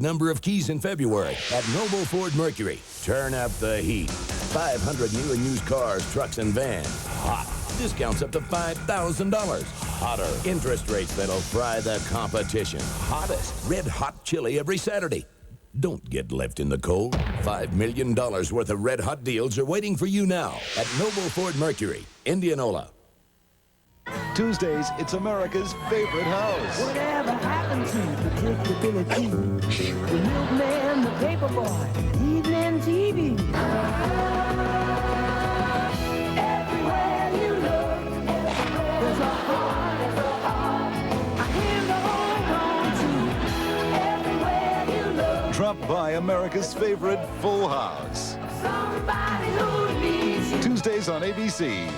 number of keys in February at Noble Ford Mercury. Turn up the heat. 500 new and used cars, trucks, and vans. Hot. Discounts up to $5,000. Hotter. Interest rates that'll fry the competition. Hottest. Red hot chili every Saturday. Don't get left in the cold. $5 million worth of red hot deals are waiting for you now at Noble Ford Mercury, Indianola. Tuesdays, it's America's favorite house. Whatever happened to predictability? The milkman, the paper boy, evening TV. Everywhere you look, there's a heart, a hand to hold on to. Everywhere you look. Drop by America's favorite Full House. Somebody who needs you. Tuesdays on ABC.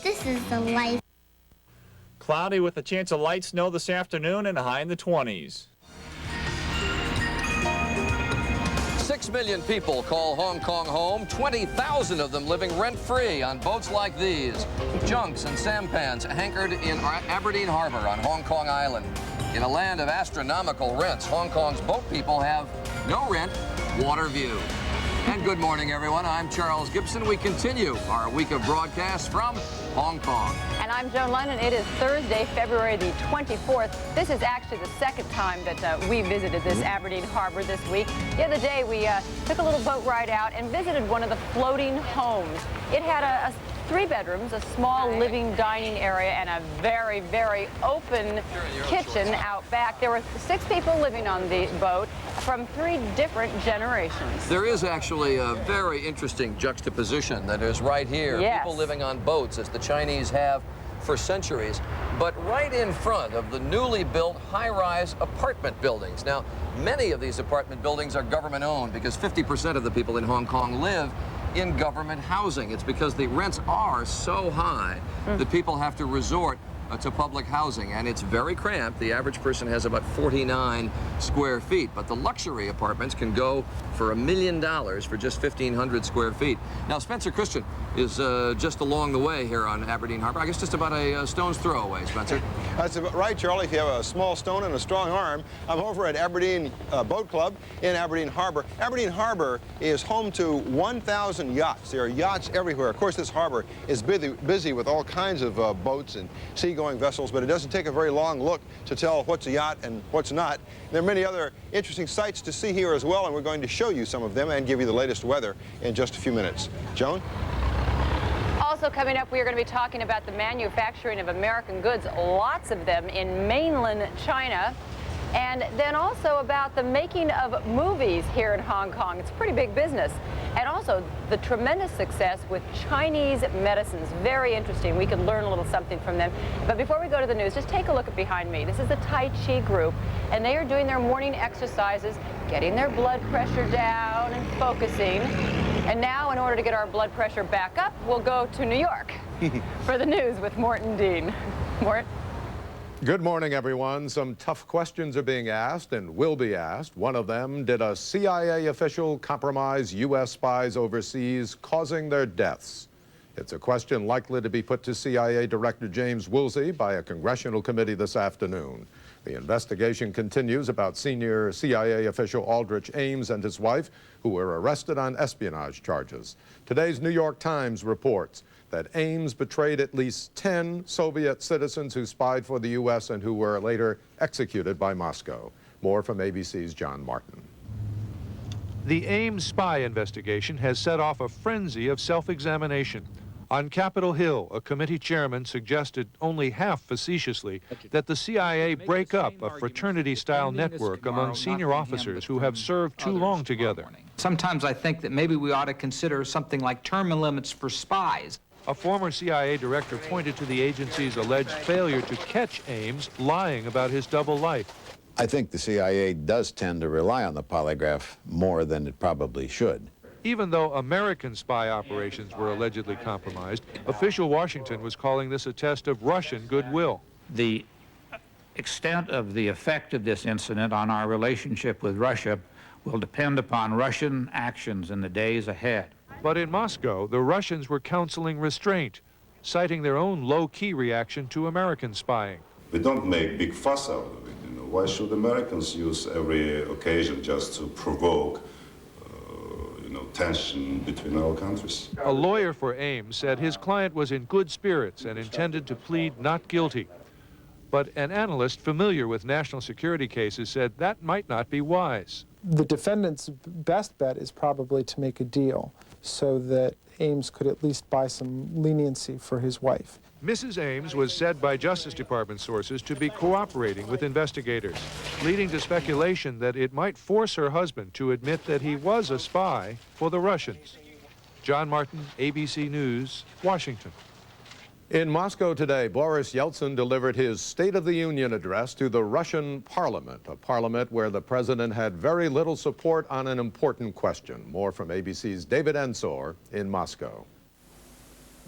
This is the life. Cloudy with a chance of light snow this afternoon and a high in the 20s. 6 million people call Hong Kong home, 20,000 of them living rent-free on boats like these. Junks and sampans anchored in Aberdeen Harbour on Hong Kong Island. In a land of astronomical rents, Hong Kong's boat people have no rent, water view. And good morning, everyone. I'm Charles Gibson. We continue our week of broadcasts from Hong Kong. And I'm Joan Lennon. It is Thursday, February the 24th. This is actually the second time that we visited this Aberdeen Harbour this week. The other day, we took a little boat ride out and visited one of the floating homes. It had 3 bedrooms, a small living dining area, and a very, very open kitchen out back. There were 6 people living on the boat from 3 different generations. There is actually a very interesting juxtaposition that is right here. Yes. People living on boats, as the Chinese have for centuries, but right in front of the newly built high-rise apartment buildings. Now, many of these apartment buildings are government-owned because 50% of the people in Hong Kong live in government housing. It's because the rents are so high that people have to resort to public housing, and it's very cramped. The average person has about 49 square feet, but the luxury apartments can go for $1 million for just 1,500 square feet. Now, Spencer Christian is just along the way here on Aberdeen Harbour. I guess just about a stone's throw away, Spencer. That's right, Charlie. If you have a small stone and a strong arm, I'm over at Aberdeen Boat Club in Aberdeen Harbour. Aberdeen Harbour is home to 1,000 yachts. There are yachts everywhere. Of course, this harbour is busy with all kinds of boats and seagoing vessels, but it doesn't take a very long look to tell what's a yacht and what's not. There are many other interesting sights to see here as well, and we're going to show you some of them and give you the latest weather in just a few minutes. Joan? Also coming up, we are going to be talking about the manufacturing of American goods, lots of them in mainland China, and then also about the making of movies here in Hong Kong. It's a pretty big business. And also the tremendous success with Chinese medicines. Very interesting. We could learn a little something from them. But before we go to the news, just take a look at behind me. This is the Tai Chi group, and they are doing their morning exercises, getting their blood pressure down and focusing. And now, in order to get our blood pressure back up, we'll go to New York for the news with Morton Dean. Mort? Good morning, everyone. Some tough questions are being asked and will be asked. One of them, did a CIA official compromise U.S. spies overseas, causing their deaths? It's a question likely to be put to CIA Director James Woolsey by a congressional committee this afternoon. The investigation continues about senior CIA official Aldrich Ames and his wife, who were arrested on espionage charges. Today's New York Times reports that Ames betrayed at least 10 Soviet citizens who spied for the U.S. and who were later executed by Moscow. More from ABC's John Martin. The Ames spy investigation has set off a frenzy of self-examination. On Capitol Hill, a committee chairman suggested, only half facetiously, that the CIA break up a fraternity-style network among senior officers who have served too long together. Sometimes I think that maybe we ought to consider something like term limits for spies. A former CIA director pointed to the agency's alleged failure to catch Ames lying about his double life. I think the CIA does tend to rely on the polygraph more than it probably should. Even though American spy operations were allegedly compromised, official Washington was calling this a test of Russian goodwill. The extent of the effect of this incident on our relationship with Russia will depend upon Russian actions in the days ahead. But in Moscow, the Russians were counseling restraint, citing their own low-key reaction to American spying. We don't make big fuss out of it, you know. why should Americans use every occasion just to provoke tension between our countries? A lawyer for Ames said his client was in good spirits and intended to plead not guilty. But an analyst familiar with national security cases said that might not be wise. The defendant's best bet is probably to make a deal so that Ames could at least buy some leniency for his wife. Mrs. Ames was said by Justice Department sources to be cooperating with investigators, leading to speculation that it might force her husband to admit that he was a spy for the Russians. John Martin, ABC News, Washington. In Moscow today, Boris Yeltsin delivered his State of the Union address to the Russian parliament, a parliament where the president had very little support on an important question. More from ABC's David Ensor in Moscow.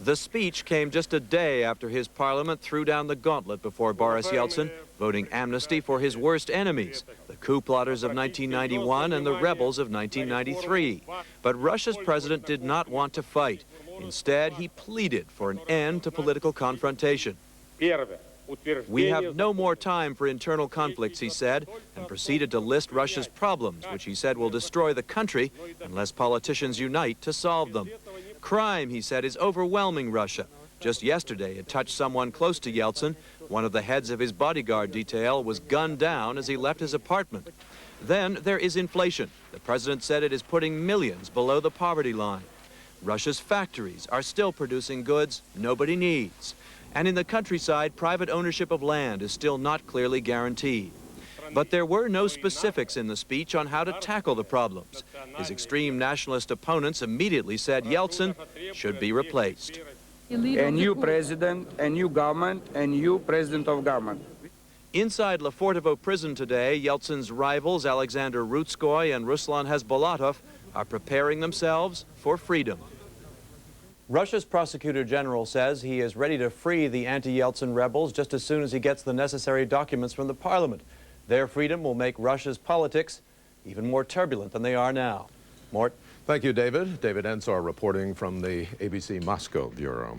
The speech came just a day after his parliament threw down the gauntlet before Boris Yeltsin, voting amnesty for his worst enemies, the coup plotters of 1991 and the rebels of 1993. But Russia's president did not want to fight. Instead, he pleaded for an end to political confrontation. We have no more time for internal conflicts, he said, and proceeded to list Russia's problems, which he said will destroy the country unless politicians unite to solve them. Crime, he said, is overwhelming Russia. Just yesterday, it touched someone close to Yeltsin. One of the heads of his bodyguard detail was gunned down as he left his apartment. Then there is inflation. The president said it is putting millions below the poverty line. Russia's factories are still producing goods nobody needs. And in the countryside, private ownership of land is still not clearly guaranteed. But there were no specifics in the speech on how to tackle the problems. His extreme nationalist opponents immediately said Yeltsin should be replaced. A new president, a new government, a new president of government. Inside Lefortovo prison today, Yeltsin's rivals Alexander Rutskoy and Ruslan Hezbollatov are preparing themselves for freedom. Russia's prosecutor general says he is ready to free the anti-Yeltsin rebels just as soon as he gets the necessary documents from the parliament. Their freedom will make Russia's politics even more turbulent than they are now. Mort? Thank you, David. David Ensor reporting from the ABC Moscow Bureau.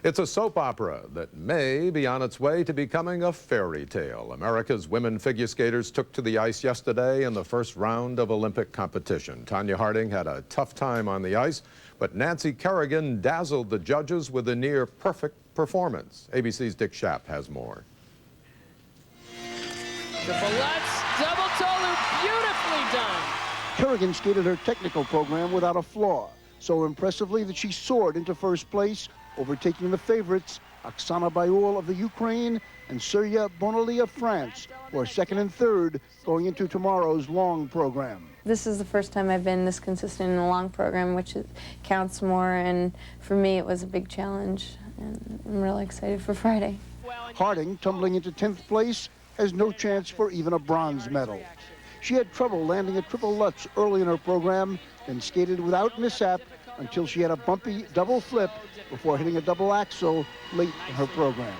It's a soap opera that may be on its way to becoming a fairy tale. America's women figure skaters took to the ice yesterday in the first round of Olympic competition. Tanya Harding had a tough time on the ice, but Nancy Kerrigan dazzled the judges with a near-perfect performance. ABC's Dick Schaap has more. Triple-lutz, double toe loop, beautifully done. Kerrigan skated her technical program without a flaw, so impressively that she soared into first place, overtaking the favorites, Oksana Bayul of the Ukraine and Surya Bonali of France, who are second and third going into tomorrow's long program. This is the first time I've been this consistent in a long program, which counts more, and for me it was a big challenge, and I'm really excited for Friday. Harding, tumbling into 10th place, has no chance for even a bronze medal. She had trouble landing a triple lutz early in her program, then skated without mishap until she had a bumpy double flip before hitting a double axel late in her program.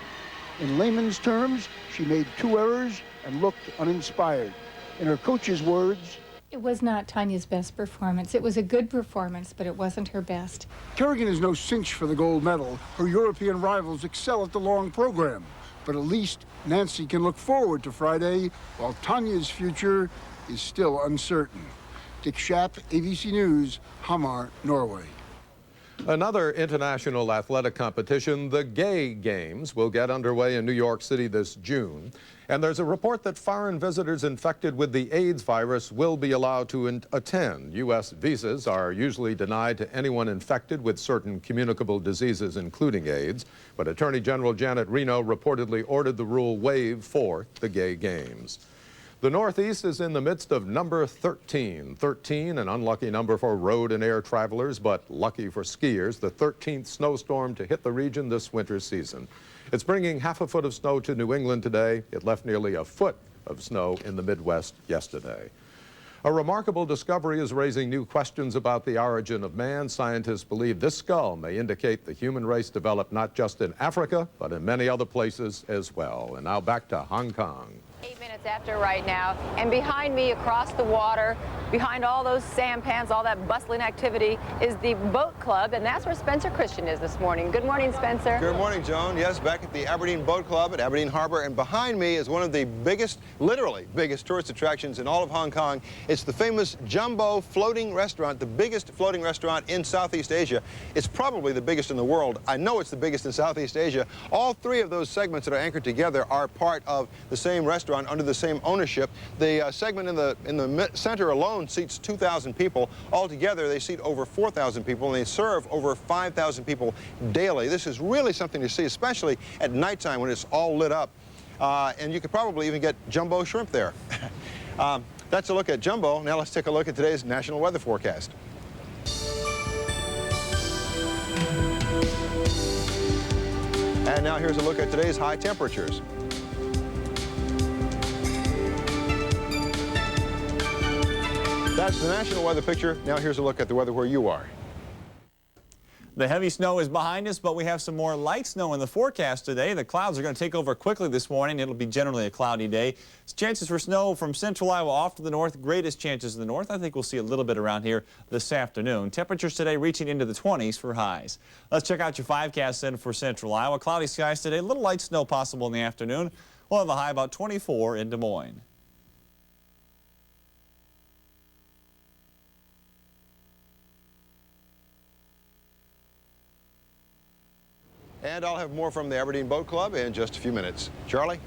In layman's terms, she made 2 errors and looked uninspired. In her coach's words, it was not Tanya's best performance. It was a good performance, but it wasn't her best. Kerrigan is no cinch for the gold medal. Her European rivals excel at the long program. But at least Nancy can look forward to Friday, while Tanya's future is still uncertain. Dick Schaap, ABC News, Hamar, Norway. Another international athletic competition, the Gay Games, will get underway in New York City this June. And there's a report that foreign visitors infected with the AIDS virus will be allowed to attend. U.S. visas are usually denied to anyone infected with certain communicable diseases, including AIDS. But Attorney General Janet Reno reportedly ordered the rule waived for the Gay Games. The Northeast is in the midst of number 13. 13, an unlucky number for road and air travelers, but lucky for skiers, the 13th snowstorm to hit the region this winter season. It's bringing half a foot of snow to New England today. It left nearly a foot of snow in the Midwest yesterday. A remarkable discovery is raising new questions about the origin of man. Scientists believe this skull may indicate the human race developed not just in Africa, but in many other places as well. And now back to Hong Kong. 8 minutes minutes after right now, and behind me across the water, behind all those sampans, all that bustling activity, is the boat club, and that's where Spencer Christian is this morning. Good morning, Spencer. Good morning, Joan. Yes, back at the Aberdeen Boat Club at Aberdeen Harbour, and behind me is one of the biggest, literally biggest tourist attractions in all of Hong Kong. It's the famous Jumbo Floating Restaurant, the biggest floating restaurant in Southeast Asia. It's probably the biggest in the world. I know it's the biggest in Southeast Asia. All three of those segments that are anchored together are part of the same restaurant under the same ownership. The segment in the center alone seats 2,000 people. Altogether, they seat over 4,000 people, and they serve over 5,000 people daily. This is really something to see, especially at nighttime when it's all lit up. And you could probably even get jumbo shrimp there. That's a look at Jumbo. Now let's take a look at today's national weather forecast. And now here's a look at today's high temperatures. That's the national weather picture. Now here's a look at the weather where you are. The heavy snow is behind us, but we have some more light snow in the forecast today. The clouds are going to take over quickly this morning. It'll be generally a cloudy day. Chances for snow from central Iowa off to the north, greatest chances in the north. I think we'll see a little bit around here this afternoon. Temperatures today reaching into the 20s for highs. Let's check out your 5-cast then for central Iowa. Cloudy skies today, a little light snow possible in the afternoon. We'll have a high about 24 in Des Moines. And I'll have more from the Aberdeen Boat Club in just a few minutes. Charlie?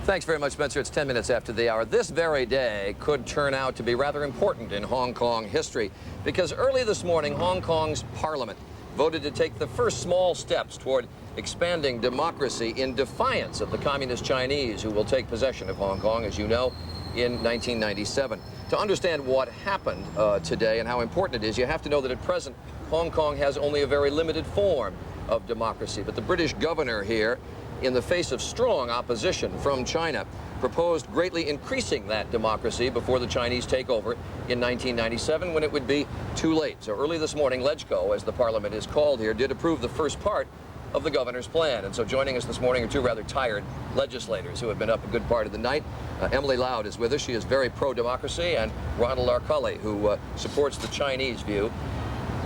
Thanks very much, Spencer. It's 10 minutes after the hour. This very day could turn out to be rather important in Hong Kong history because early this morning, Hong Kong's parliament voted to take the first small steps toward expanding democracy in defiance of the communist Chinese who will take possession of Hong Kong, as you know, in 1997. To understand what happened today and how important it is, you have to know that at present, Hong Kong has only a very limited form of democracy. But the British governor here, in the face of strong opposition from China, proposed greatly increasing that democracy before the Chinese takeover in 1997 when it would be too late. So early this morning, LegCo, as the parliament is called here, did approve the first part of the governor's plan. And so joining us this morning are two rather tired legislators who have been up a good part of the night. Emily Loud is with us. She is very pro-democracy, and Ronald Arcully, who supports the Chinese view.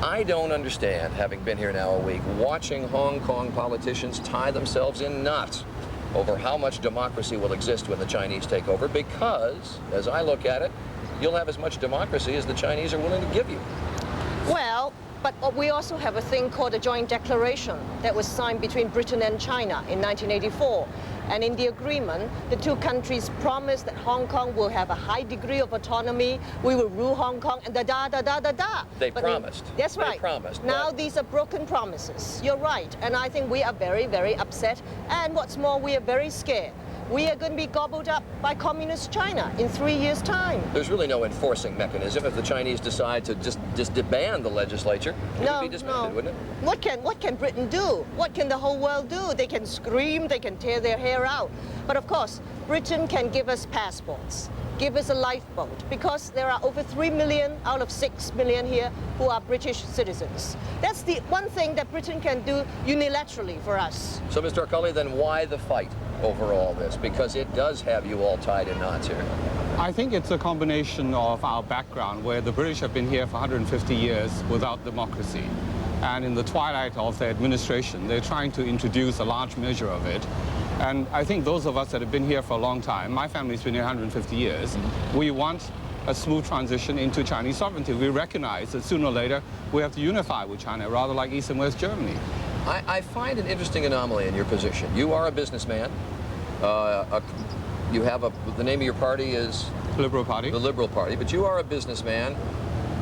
I don't understand, having been here now a week, watching Hong Kong politicians tie themselves in knots over how much democracy will exist when the Chinese take over, because, as I look at it, you'll have as much democracy as the Chinese are willing to give you. Well, but we also have a thing called a joint declaration that was signed between Britain and China in 1984. And in the agreement, the two countries promised that Hong Kong will have a high degree of autonomy, we will rule Hong Kong, and da-da-da-da-da-da. They promised. That's right. They promised. Now these are broken promises. You're right. And I think we are very, very upset. And what's more, we are very scared. We are going to be gobbled up by communist China in 3 years' time. There's really no enforcing mechanism. If the Chinese decide to just disband the legislature, it would be disbanded, wouldn't it? What can Britain do? What can the whole world do? They can scream, they can tear their hair out. But of course, Britain can give us passports, give us a lifeboat, because there are over 3 million out of 6 million here who are British citizens. That's the one thing that Britain can do unilaterally for us. So, Mr. Arcully, then why the fight over all this? Because it does have you all tied in knots here. I think it's a combination of our background, where the British have been here for 150 years without democracy. And in the twilight of their administration, they're trying to introduce a large measure of it. And I think those of us that have been here for a long time, my family's been here 150 years, we want a smooth transition into Chinese sovereignty. We recognize that sooner or later we have to unify with China, rather like East and West Germany. I find an interesting anomaly in your position. You are a businessman. You have the name of your party is? Liberal Party. The Liberal Party, but you are a businessman,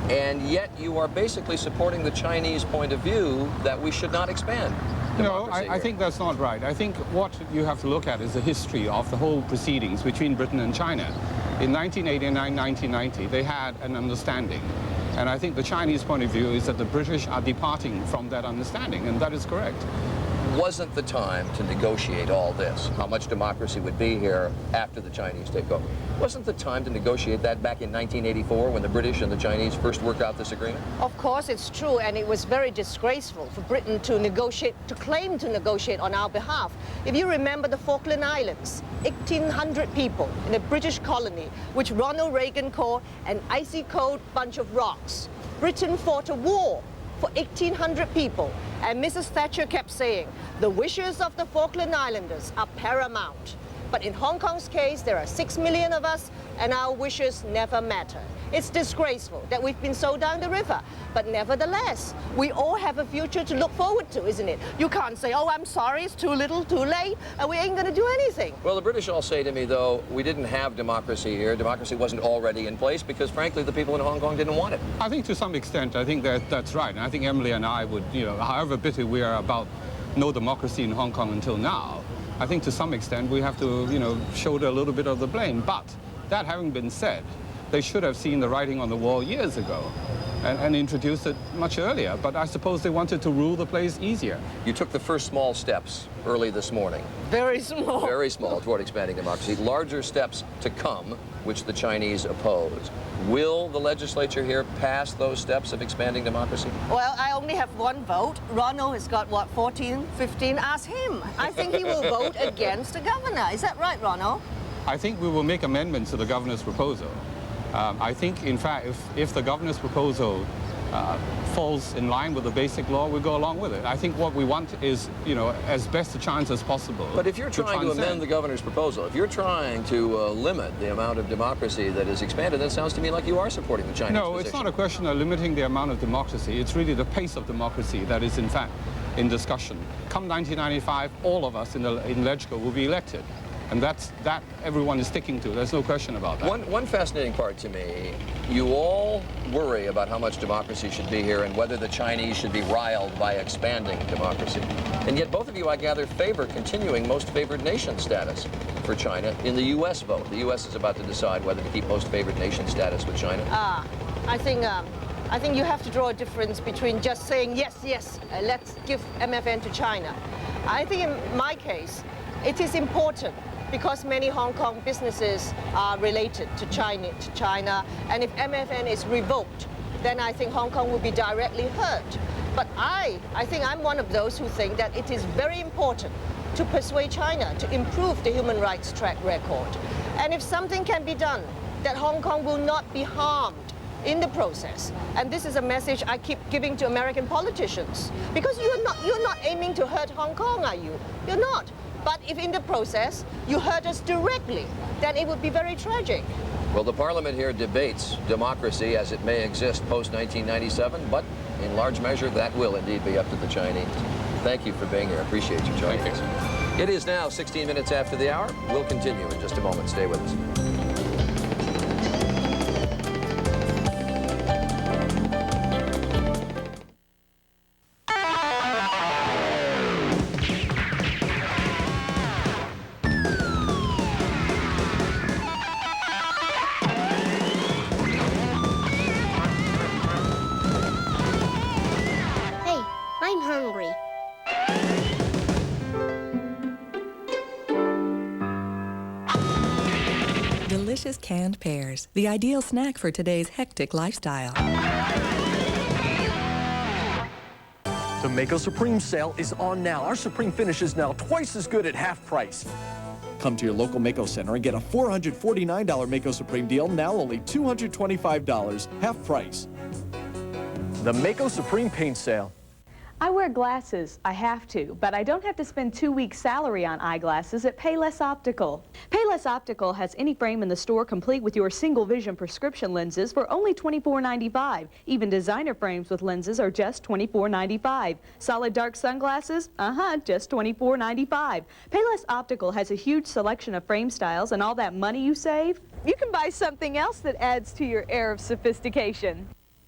and yet you are basically supporting the Chinese point of view that we should not expand. No, I think that's not right. I think what you have to look at is the history of the whole proceedings between Britain and China. In 1989, 1990, they had an understanding. And I think the Chinese point of view is that the British are departing from that understanding, and that is correct. wasn't the time to negotiate all this, how much democracy would be here after the Chinese take over. Wasn't the time to negotiate that back in 1984 when the British and the Chinese first worked out this agreement? Of course, it's true, and it was very disgraceful for Britain to negotiate, to claim to negotiate on our behalf. If you remember the Falkland Islands, 1,800 people in a British colony, which Ronald Reagan called an icy cold bunch of rocks. Britain fought a war for 1,800 people, and Mrs. Thatcher kept saying, the wishes of the Falkland Islanders are paramount. But in Hong Kong's case, there are 6 million of us, and our wishes never matter. It's disgraceful that we've been sold down the river, but nevertheless, we all have a future to look forward to, isn't it? You can't say, oh, I'm sorry, it's too little, too late, and we ain't going to do anything. Well, the British all say to me, though, we didn't have democracy here. Democracy wasn't already in place because, frankly, the people in Hong Kong didn't want it. I think to some extent, I think that's right. And I think Emily and I would, however bitter we are about no democracy in Hong Kong until now, I think to some extent we have to, shoulder a little bit of the blame. But that having been said, they should have seen the writing on the wall years ago and introduced it much earlier. But I suppose they wanted to rule the place easier. You took the first small steps early this morning. Very small. Very small toward expanding democracy. Larger steps to come, which the Chinese oppose. Will the legislature here pass those steps of expanding democracy? Well, I only have one vote. Ronald has got, what, 14, 15? Ask him. I think he will vote against the governor. Is that right, Ronald? I think we will make amendments to the governor's proposal. I think, in fact, if the governor's proposal falls in line with the basic law, we go along with it. I think what we want is, as best a chance as possible. But if you're trying to amend the governor's proposal, if you're trying to limit the amount of democracy that is expanded, that sounds to me like you are supporting the Chinese position. No, it's not a question of limiting the amount of democracy. It's really the pace of democracy that is, in fact, in discussion. Come 1995, all of us in LegCo will be elected. And that everyone is sticking to. There's no question about that. One fascinating part to me, you all worry about how much democracy should be here and whether the Chinese should be riled by expanding democracy. And yet both of you, I gather, favor continuing most favored nation status for China in the U.S. vote. The U.S. is about to decide whether to keep most favored nation status with China. I think you have to draw a difference between just saying, yes, let's give MFN to China. I think in my case, it is important because many Hong Kong businesses are related to China, and if MFN is revoked, then I think Hong Kong will be directly hurt. But I think I'm one of those who think that it is very important to persuade China to improve the human rights track record. And if something can be done, that Hong Kong will not be harmed in the process. And this is a message I keep giving to American politicians. Because you're not aiming to hurt Hong Kong, are you? You're not. But if in the process you hurt us directly, then it would be very tragic. Well, the Parliament here debates democracy as it may exist post-1997, but in large measure that will indeed be up to the Chinese. Thank you for being here. I appreciate you joining us. It is now 16 minutes after the hour. We'll continue in just a moment. Stay with us. I'm hungry. Delicious canned pears, the ideal snack for today's hectic lifestyle. The Mako Supreme sale is on now. Our Supreme finish is now twice as good at half price. Come to your local Mako Center and get a $449 Mako Supreme deal, now only $225, half price. The Mako Supreme paint sale. I wear glasses. I have to, but I don't have to spend 2 weeks' salary on eyeglasses at Payless Optical. Payless Optical has any frame in the store complete with your single vision prescription lenses for only $24.95. Even designer frames with lenses are just $24.95. Solid dark sunglasses? Just $24.95. Payless Optical has a huge selection of frame styles, and all that money you save, you can buy something else that adds to your air of sophistication.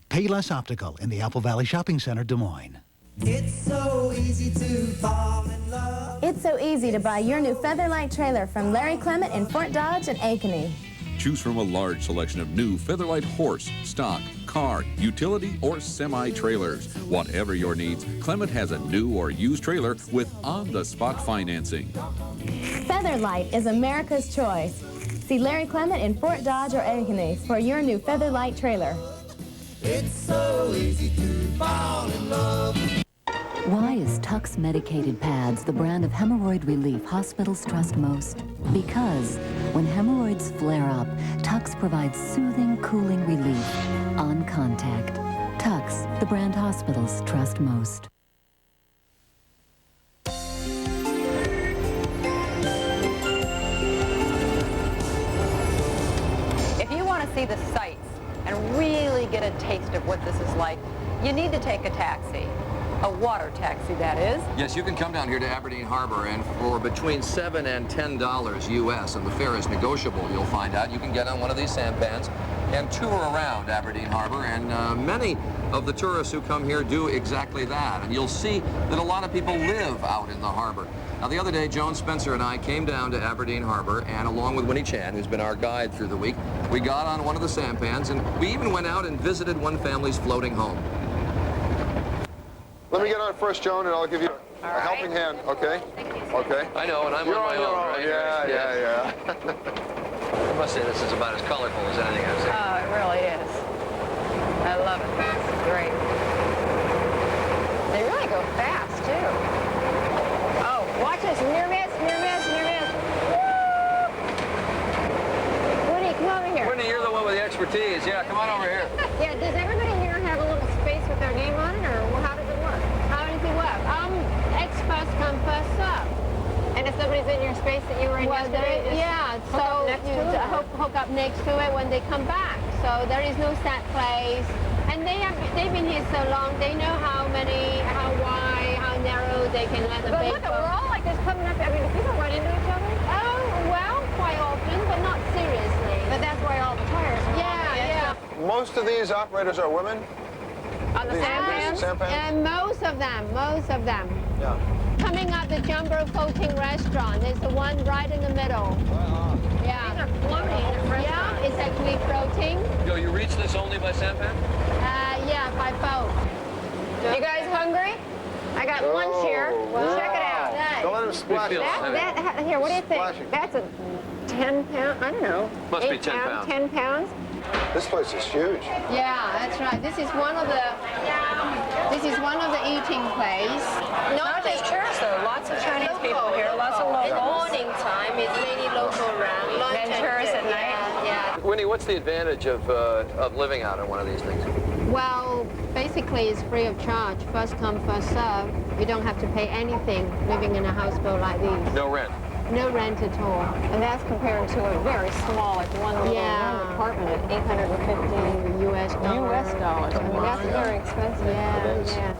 Payless Optical in the Apple Valley Shopping Center, Des Moines. It's so easy to fall in love. It's so easy to buy your new Featherlight trailer from Larry Clement in Fort Dodge and Ankeny. Choose from a large selection of new Featherlight horse, stock, car, utility, or semi-trailers. Whatever your needs, Clement has a new or used trailer with on-the-spot financing. Featherlight is America's choice. See Larry Clement in Fort Dodge or Ankeny for your new Featherlight trailer. It's so easy to fall in love. Why is Tux Medicated Pads the brand of hemorrhoid relief hospitals trust most? Because when hemorrhoids flare up, Tux provides soothing, cooling relief on contact. Tux, the brand hospitals trust most. If you want to see the sights and really get a taste of what this is like, you need to take a taxi. A water taxi, that is. Yes, you can come down here to Aberdeen Harbour, and for between $7 and $10 US, and the fare is negotiable, you'll find out, you can get on one of these sampans and tour around Aberdeen Harbour, and many of the tourists who come here do exactly that, and you'll see that a lot of people live out in the harbour. Now, the other day, Joan Spencer and I came down to Aberdeen Harbour, and along with Winnie Chan, who's been our guide through the week, we got on one of the sampans, and we even went out and visited one family's floating home. Let me get on first, Joan, and I'll give you a helping hand, okay? Okay. I know, and I'm on my own, right? Yeah. I must say, this is about as colorful as anything I've seen. Oh, it really is. I love it. This is great. They really go fast, too. Oh, watch this. Near miss, near miss, near miss. Woo! Winnie, come over here. Winnie, you're the one with the expertise. Yeah, come on over here. Yeah, does everybody here have a little space with their name on it, or how does it work? How does it work? It's first come, first serve. And if somebody's in your space that you were in yesterday, so you hook up next to it when they come back. So there is no set place. And they've been here so long, they know how many, how wide, how narrow they can let the bait go. But look, we're all like this coming up. I mean, do people run into each other? Oh, well, quite often, but not seriously. But that's why all the tires are yeah. Most of these operators are women? On the sampans? And most of them. Yeah. Coming up the Jumbo Floating Restaurant. There's the one right in the middle. Yeah. These are floating. Yeah, it's actually floating. Yo, you reach this only by sampan? Yeah, by boat. You guys hungry? I got lunch here. Check it out. Don't let them splash. Here, what do you think? That's a 10 pound, I don't know. Must be 10 pounds. 10 pounds. This place is huge. Yeah, that's right. This is one of the eating place. Not just tourists though, lots of Chinese people here, lots of locals. In the morning time, it's mainly local around. And tourists at night. Yeah. Winnie, what's the advantage of living out on one of these things? Well, basically it's free of charge. First come, first serve. You don't have to pay anything living in a houseboat like these. No rent. No rent at all. And that's compared to a very small, like one little room apartment at $850 US dollars. I mean, that's very expensive. Yeah.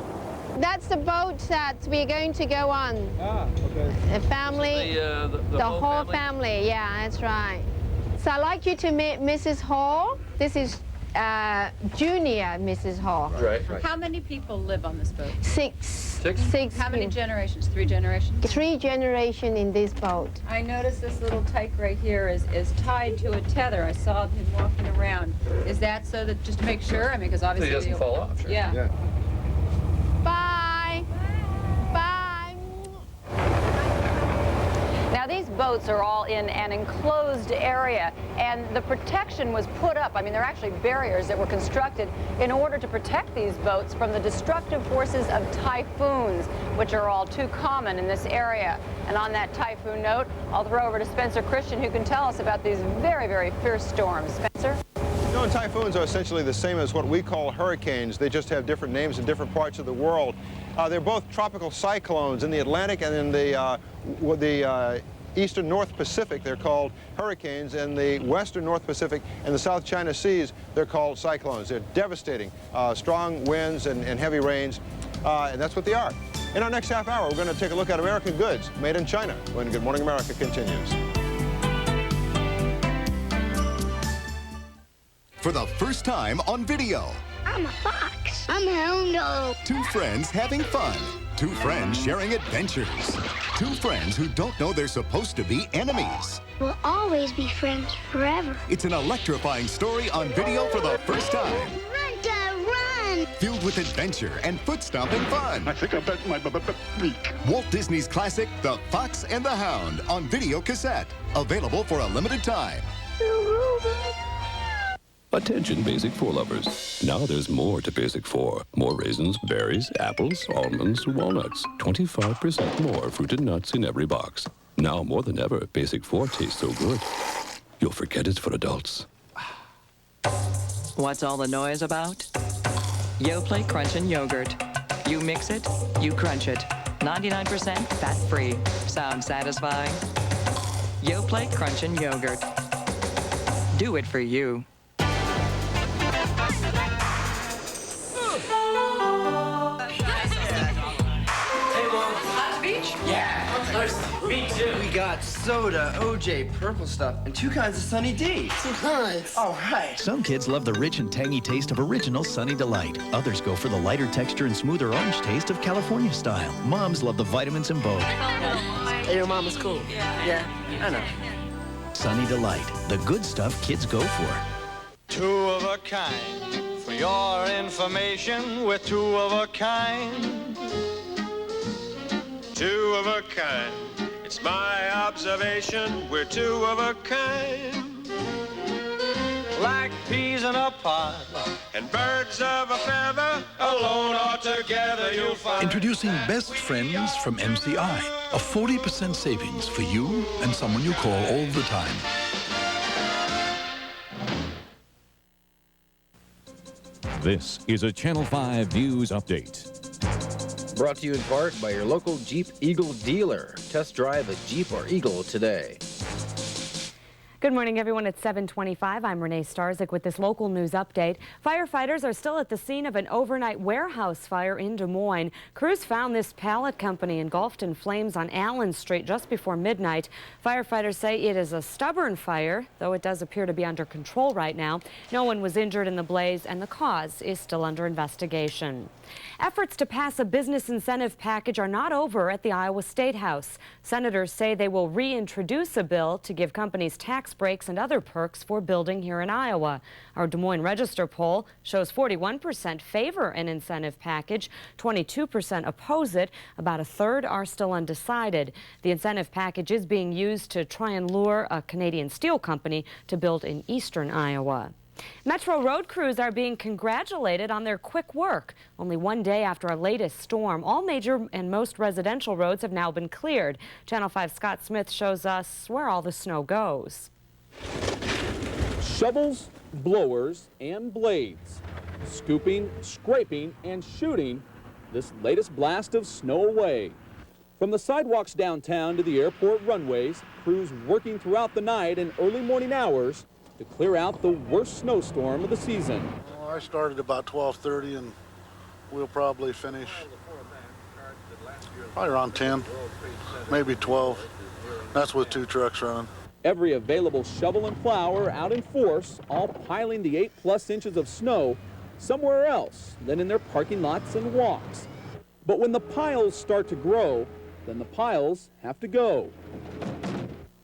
That's the boat that we're going to go on. Okay. The family, The whole family. Yeah, that's right. So I'd like you to meet Mrs. Hall. This is junior Mrs. Hall. Right. How many people live on this boat? Six. How many generations? 3 generations? 3 generations in this boat. I noticed this little tyke right here is tied to a tether. I saw him walking around. Is that so that just to make sure? I mean, because obviously He doesn't fall off. Sure. Yeah. Bye. Bye. Now these boats are all in an enclosed area, and the protection was put up. I mean, there are actually barriers that were constructed in order to protect these boats from the destructive forces of typhoons, which are all too common in this area. And on that typhoon note, I'll throw over to Spencer Christian, who can tell us about these very, very fierce storms. Spencer? You know, typhoons are essentially the same as what we call hurricanes. They just have different names in different parts of the world. They're both tropical cyclones in the Atlantic and in the eastern North Pacific. They're called hurricanes. In the western North Pacific and the South China Seas, they're called cyclones. They're devastating, strong winds and heavy rains, and that's what they are. In our next half hour, we're going to take a look at American goods made in China when Good Morning America continues. for the first time on video. I'm a fox. I'm a hound. Two friends having fun. Two friends sharing adventures. Two friends who don't know they're supposed to be enemies. We'll always be friends forever. It's an electrifying story on video for the first time. Run, Dad, run! Filled with adventure and foot-stomping fun. I think I bet my beak. Walt Disney's classic, The Fox and the Hound, on video cassette. Available for a limited time. Attention Basic 4 lovers. Now there's more to Basic 4. More raisins, berries, apples, almonds, walnuts. 25% more fruited nuts in every box. Now more than ever, Basic 4 tastes so good, you'll forget it's for adults. What's all the noise about? Yoplait Crunchin' Yogurt. You mix it, you crunch it. 99% fat-free. Sound satisfying? Yoplait Crunchin' Yogurt. Do it for you. Me too. We got soda, OJ, purple stuff, and 2 kinds of Sunny D. 2 kinds. All right. Some kids love the rich and tangy taste of original Sunny Delight. Others go for the lighter texture and smoother orange taste of California style. Moms love the vitamins in both. Hey, your mama's cool. Yeah, I know. Sunny Delight, the good stuff kids go for. 2 of a kind. For your information, we're 2 of a kind. 2 of a kind. It's my observation, we're 2 of a kind. Like peas in a pod and birds of a feather, alone or together you'll find. Introducing Best Friends from MCI. A 40% savings for you and someone you call all the time. This is a Channel 5 News Update. Brought to you in part by your local Jeep Eagle dealer. Test drive a Jeep or Eagle today. Good morning, everyone. It's 7:25. I'm Renee Starzyk with this local news update. Firefighters are still at the scene of an overnight warehouse fire in Des Moines. Crews found this pallet company engulfed in flames on Allen Street just before midnight. Firefighters say it is a stubborn fire, though it does appear to be under control right now. No one was injured in the blaze, and the cause is still under investigation. Efforts to pass a business incentive package are not over at the Iowa State House. Senators say they will reintroduce a bill to give companies tax breaks and other perks for building here in Iowa. Our Des Moines Register poll shows 41% favor an incentive package, 22% oppose it, about a third are still undecided. The incentive package is being used to try and lure a Canadian steel company to build in eastern Iowa. Metro road crews are being congratulated on their quick work. Only one day after our latest storm, all major and most residential roads have now been cleared. Channel 5's Scott Smith shows us where all the snow goes. Shovels, blowers, and blades. Scooping, scraping, and shooting this latest blast of snow away. From the sidewalks downtown to the airport runways, crews working throughout the night and early morning hours to clear out the worst snowstorm of the season. Well, I started about 12:30 and we'll probably finish probably around 10, maybe 12. That's with 2 trucks running. Every available shovel and plow are out in force, all piling the 8+ inches of snow somewhere else than in their parking lots and walks. But when the piles start to grow, then the piles have to go.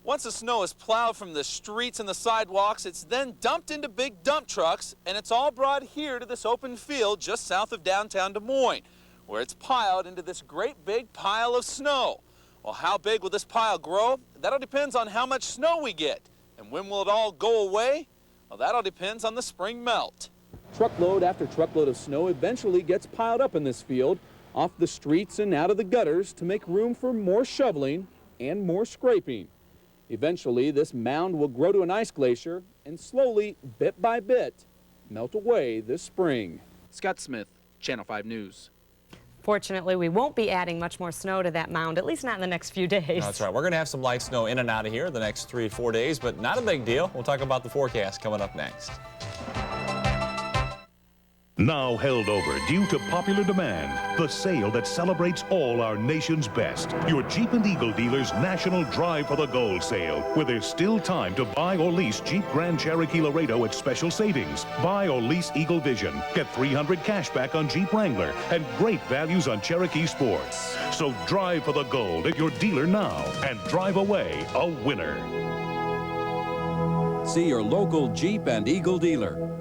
Once the snow is plowed from the streets and the sidewalks, it's then dumped into big dump trucks, and it's all brought here to this open field just south of downtown Des Moines, where it's piled into this great big pile of snow. Well, how big will this pile grow? That all depends on how much snow we get. And when will it all go away? Well, that all depends on the spring melt. Truckload after truckload of snow eventually gets piled up in this field, off the streets and out of the gutters to make room for more shoveling and more scraping. Eventually, this mound will grow to an ice glacier and slowly, bit by bit, melt away this spring. Scott Smith, Channel 5 News. Fortunately, we won't be adding much more snow to that mound, at least not in the next few days. That's right. We're going to have some light snow in and out of here the next 3 to 4 days, but not a big deal. We'll talk about the forecast coming up next. Now held over due to popular demand, the sale that celebrates all our nation's best. Your Jeep and Eagle dealer's National Drive for the Gold sale, where there's still time to buy or lease Jeep Grand Cherokee Laredo at special savings. Buy or lease Eagle Vision. Get $300 cash back on Jeep Wrangler and great values on Cherokee Sports. So drive for the gold at your dealer now and drive away a winner. See your local Jeep and Eagle dealer.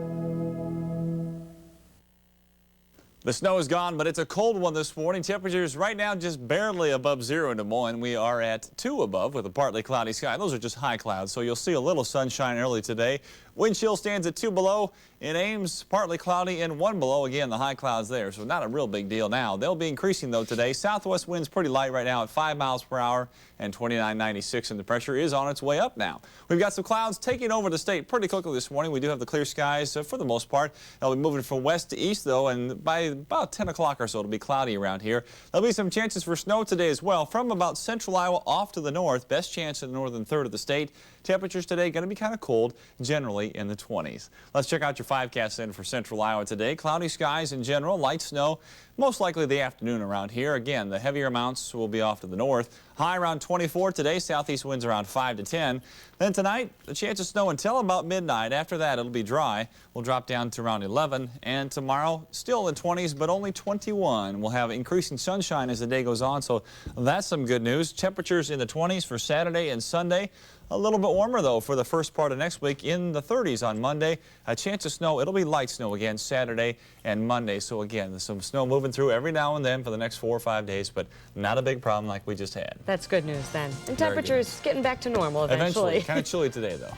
The snow is gone, but it's a cold one this morning. Temperatures right now just barely above 0 in Des Moines. We are at 2 above with a partly cloudy sky. Those are just high clouds, so you'll see a little sunshine early today. Wind chill stands at 2 below. In Ames, partly cloudy and 1 below. Again, the high clouds there, so not a real big deal now. They'll be increasing, though, today. Southwest winds pretty light right now at 5 miles per hour and 29.96, and the pressure is on its way up now. We've got some clouds taking over the state pretty quickly this morning. We do have the clear skies for the most part. They'll be moving from west to east, though, and by about 10 o'clock or so, it'll be cloudy around here. There'll be some chances for snow today as well from about central Iowa off to the north. Best chance in the northern third of the state. Temperatures today going to be kind of cold, generally in the 20s. Let's check out your 5-cast in for central Iowa today. Cloudy skies in general, light snow, most likely the afternoon around here. Again, the heavier amounts will be off to the north. High around 24 today, southeast winds around 5 to 10. Then tonight, the chance of snow until about midnight. After that, it'll be dry. We'll drop down to around 11. And tomorrow, still in the 20s, but only 21. We'll have increasing sunshine as the day goes on, so that's some good news. Temperatures in the 20s for Saturday and Sunday. A little bit warmer, though, for the first part of next week, in the 30s on Monday. A chance of snow. It'll be light snow again Saturday and Monday. So, again, there's some snow moving through every now and then for the next 4 or 5 days, but not a big problem like we just had. That's good news, then. And temperatures getting back to normal eventually. Kind of chilly today, though.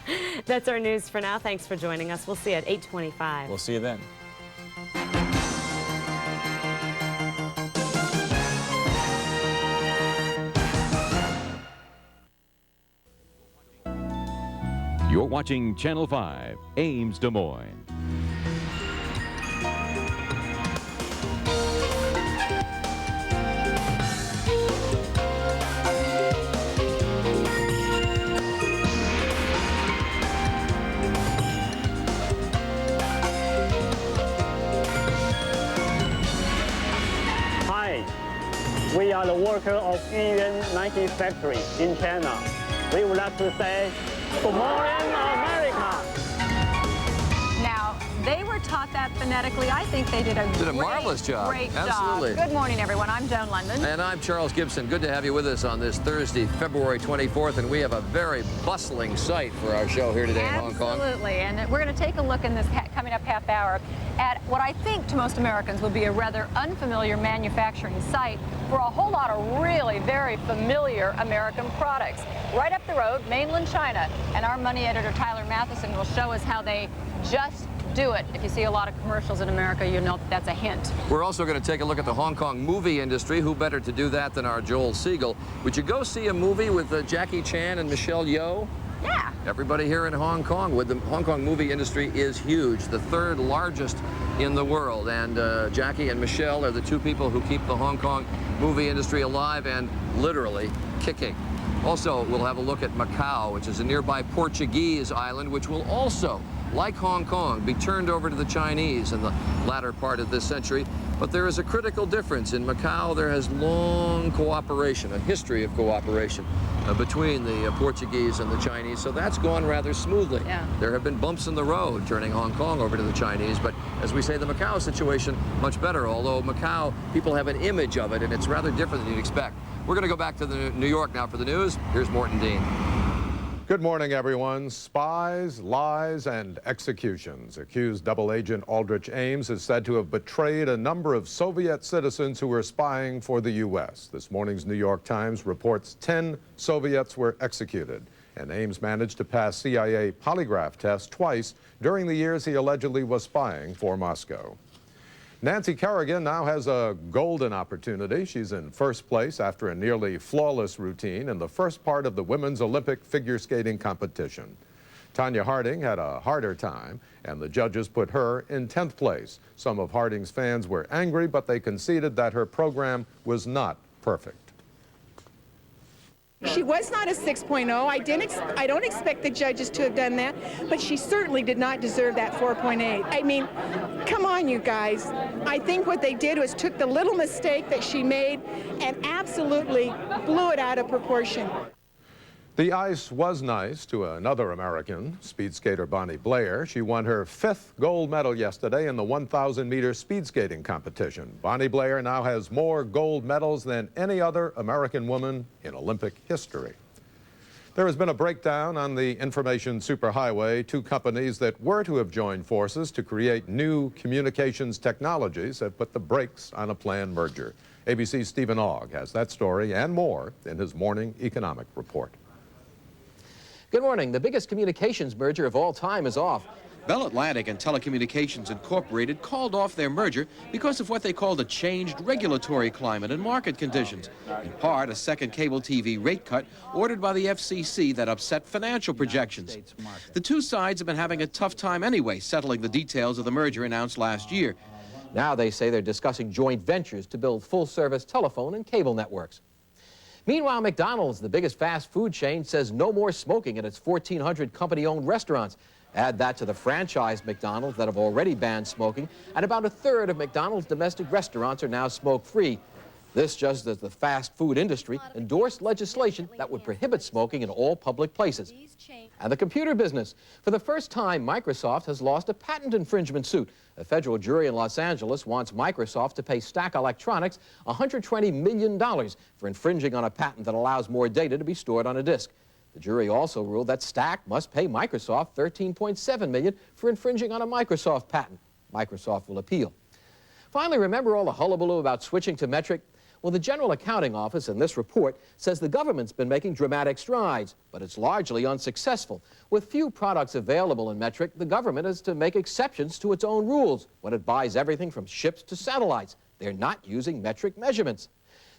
That's our news for now. Thanks for joining us. We'll see you at 8:25. We'll see you then. You're watching Channel 5, Ames, Des Moines. Hi, we are the workers of Indian Nike factory in China. We would like to say, good morning, America. Now, they were taught that phonetically. I think they did a marvelous job. Great Absolutely. job. Good morning, everyone. I'm Joan London. And I'm Charles Gibson. Good to have you with us on this Thursday, February 24th, and we have a very bustling site for our show here today in Hong Kong. Absolutely, and we're going to take a look in this coming up half hour at what I think to most Americans would be a rather unfamiliar manufacturing site for a whole lot of really very familiar American products. Right up the road, mainland China, and our money editor Tyler Matheson will show us how they just do it. If you see a lot of commercials in America, you know that's a hint. We're also going to take a look at the Hong Kong movie industry. Who better to do that than our Joel Siegel? Would you go see a movie with Jackie Chan and Michelle Yeoh? Yeah. Everybody here in Hong Kong, with the Hong Kong movie industry is huge, the third largest in the world. And Jackie and Michelle are the two people who keep the Hong Kong movie industry alive and literally kicking. Also, we'll have a look at Macau, which is a nearby Portuguese island, which will also, like Hong Kong, be turned over to the Chinese in the latter part of this century. But there is a critical difference. In Macau, there has long cooperation, a history of cooperation between the Portuguese and the Chinese, so that's gone rather smoothly. Yeah. There have been bumps in the road turning Hong Kong over to the Chinese, but as we say, the Macau situation, much better, although Macau, people have an image of it, and it's rather different than you'd expect. We're going to go back to New York now for the news. Here's Morton Dean. Good morning, everyone. Spies, lies, and executions. Accused double agent Aldrich Ames is said to have betrayed a number of Soviet citizens who were spying for the U.S. This morning's New York Times reports 10 Soviets were executed, and Ames managed to pass CIA polygraph tests twice during the years he allegedly was spying for Moscow. Nancy Kerrigan now has a golden opportunity. She's in first place after a nearly flawless routine in the first part of the women's Olympic figure skating competition. Tanya Harding had a harder time, and the judges put her in 10th place. Some of Harding's fans were angry, but they conceded that her program was not perfect. She was not a 6.0. I don't expect the judges to have done that, but she certainly did not deserve that 4.8. I mean, come on, you guys. I think what they did was took the little mistake that she made and absolutely blew it out of proportion. The ice was nice to another American, speed skater Bonnie Blair. She won her 5th gold medal yesterday in the 1,000-meter speed skating competition. Bonnie Blair now has more gold medals than any other American woman in Olympic history. There has been a breakdown on the information superhighway. 2 companies that were to have joined forces to create new communications technologies have put the brakes on a planned merger. ABC's Stephen Ogg has that story and more in his morning economic report. Good morning. The biggest communications merger of all time is off. Bell Atlantic and Telecommunications Incorporated called off their merger because of what they called a changed regulatory climate and market conditions. In part, a second cable TV rate cut ordered by the FCC that upset financial projections. The 2 sides have been having a tough time anyway settling the details of the merger announced last year. Now they say they're discussing joint ventures to build full-service telephone and cable networks. Meanwhile, McDonald's, the biggest fast food chain, says no more smoking at its 1,400 company-owned restaurants. Add that to the franchise McDonald's that have already banned smoking, and about 1/3 of McDonald's domestic restaurants are now smoke-free. This just as the fast food industry endorsed legislation that would prohibit smoking in all public places. And the computer business. For the first time, Microsoft has lost a patent infringement suit. A federal jury in Los Angeles wants Microsoft to pay Stack Electronics $120 million for infringing on a patent that allows more data to be stored on a disk. The jury also ruled that Stack must pay Microsoft $13.7 million for infringing on a Microsoft patent. Microsoft will appeal. Finally, remember all the hullabaloo about switching to metric? Well, the General Accounting Office in this report says the government's been making dramatic strides, but it's largely unsuccessful. With few products available in metric, the government is to make exceptions to its own rules when it buys everything from ships to satellites. They're not using metric measurements.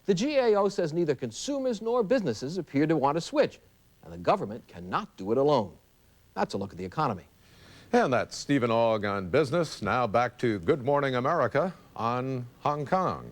The GAO says neither consumers nor businesses appear to want to switch, and the government cannot do it alone. That's a look at the economy. And that's Stephen Ogg on business. Now back to Good Morning America on Hong Kong.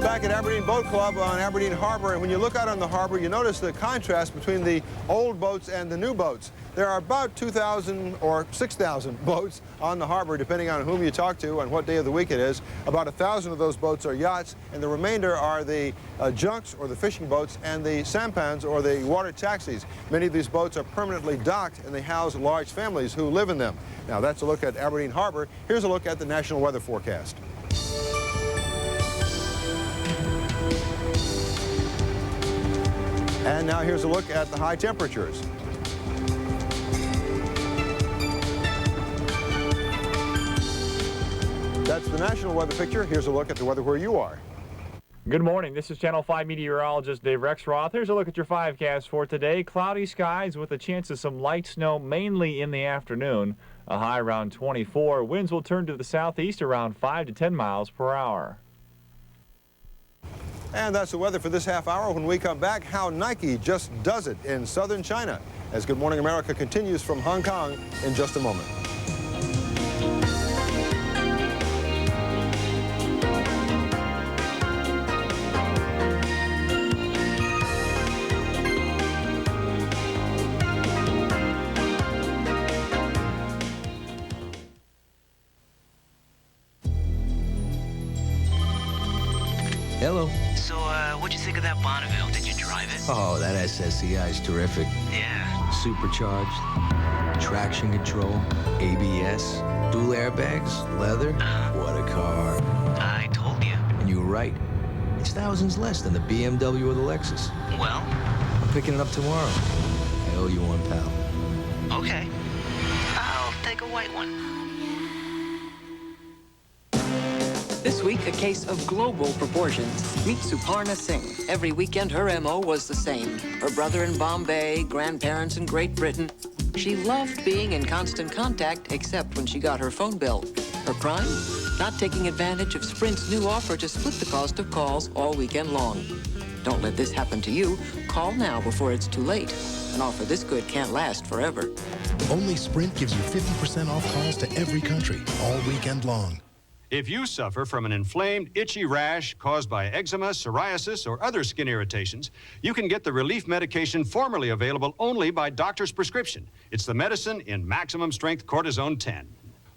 Back at Aberdeen Boat Club on Aberdeen Harbour, and when you look out on the harbour, you notice the contrast between the old boats and the new boats. There are about 2,000 or 6,000 boats on the harbour, depending on whom you talk to and what day of the week it is. About 1,000 of those boats are yachts, and the remainder are the junks or the fishing boats and the sampans or the water taxis. Many of these boats are permanently docked, and they house large families who live in them. Now, that's a look at Aberdeen Harbour. Here's a look at the National Weather Forecast. And now here's a look at the high temperatures. That's the national weather picture. Here's a look at the weather where you are. Good morning. This is Channel 5 meteorologist Dave Rexroth. Here's a look at your 5cast for today. Cloudy skies with a chance of some light snow mainly in the afternoon. A high around 24. Winds will turn to the southeast around 5 to 10 miles per hour. And that's the weather for this half hour. When we come back, how Nike just does it in southern China. As Good Morning America continues from Hong Kong in just a moment. Hello. So, what'd you think of that Bonneville? Did you drive it? Oh, that SSCI is terrific. Yeah. Supercharged, traction control, ABS, dual airbags, leather. What a car. I told you. And you were right. It's thousands less than the BMW or the Lexus. Well? I'm picking it up tomorrow. I owe you one, pal. Okay. I'll take a white one. This week, a case of global proportions. Meet Suparna Singh. Every weekend, her MO was the same. Her brother in Bombay, grandparents in Great Britain. She loved being in constant contact, except when she got her phone bill. Her crime? Not taking advantage of Sprint's new offer to split the cost of calls all weekend long. Don't let this happen to you. Call now before it's too late. An offer this good can't last forever. Only Sprint gives you 50% off calls to every country all weekend long. If you suffer from an inflamed, itchy rash caused by eczema, psoriasis, or other skin irritations, you can get the relief medication formerly available only by doctor's prescription. It's the medicine in maximum strength cortisone 10.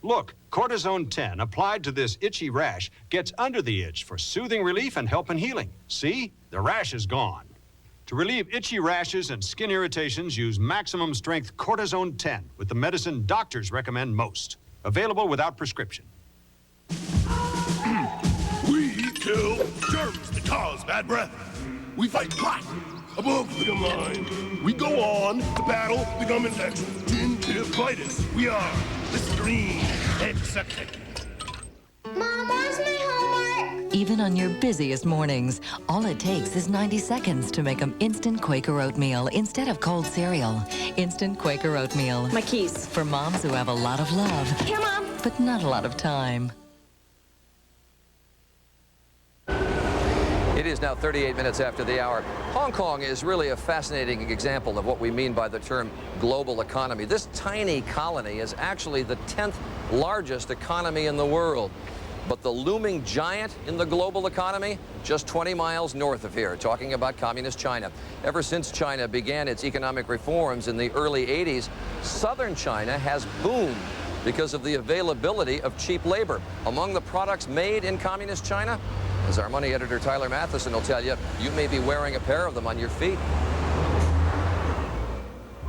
Look, cortisone 10 applied to this itchy rash gets under the itch for soothing relief and help in healing. See? The rash is gone. To relieve itchy rashes and skin irritations, use maximum strength cortisone 10 with the medicine doctors recommend most. Available without prescription. We kill germs that cause bad breath. We fight plaque above the gum line. We go on to battle the gum infection. Gingivitis. We are Listerine antiseptic. Mom, where's my homework? Even on your busiest mornings, all it takes is 90 seconds to make them instant Quaker oatmeal instead of cold cereal. Instant Quaker oatmeal. My keys. For moms who have a lot of love. Here, Mom. But not a lot of time. It is now 38 minutes after the hour. Hong Kong is really a fascinating example of what we mean by the term global economy. This tiny colony is actually the 10th largest economy in the world. But the looming giant in the global economy, just 20 miles north of here, talking about communist China. Ever since China began its economic reforms in the early 80s, southern China has boomed because of the availability of cheap labor. Among the products made in communist China, as our money editor Tyler Matheson will tell you, you may be wearing a pair of them on your feet.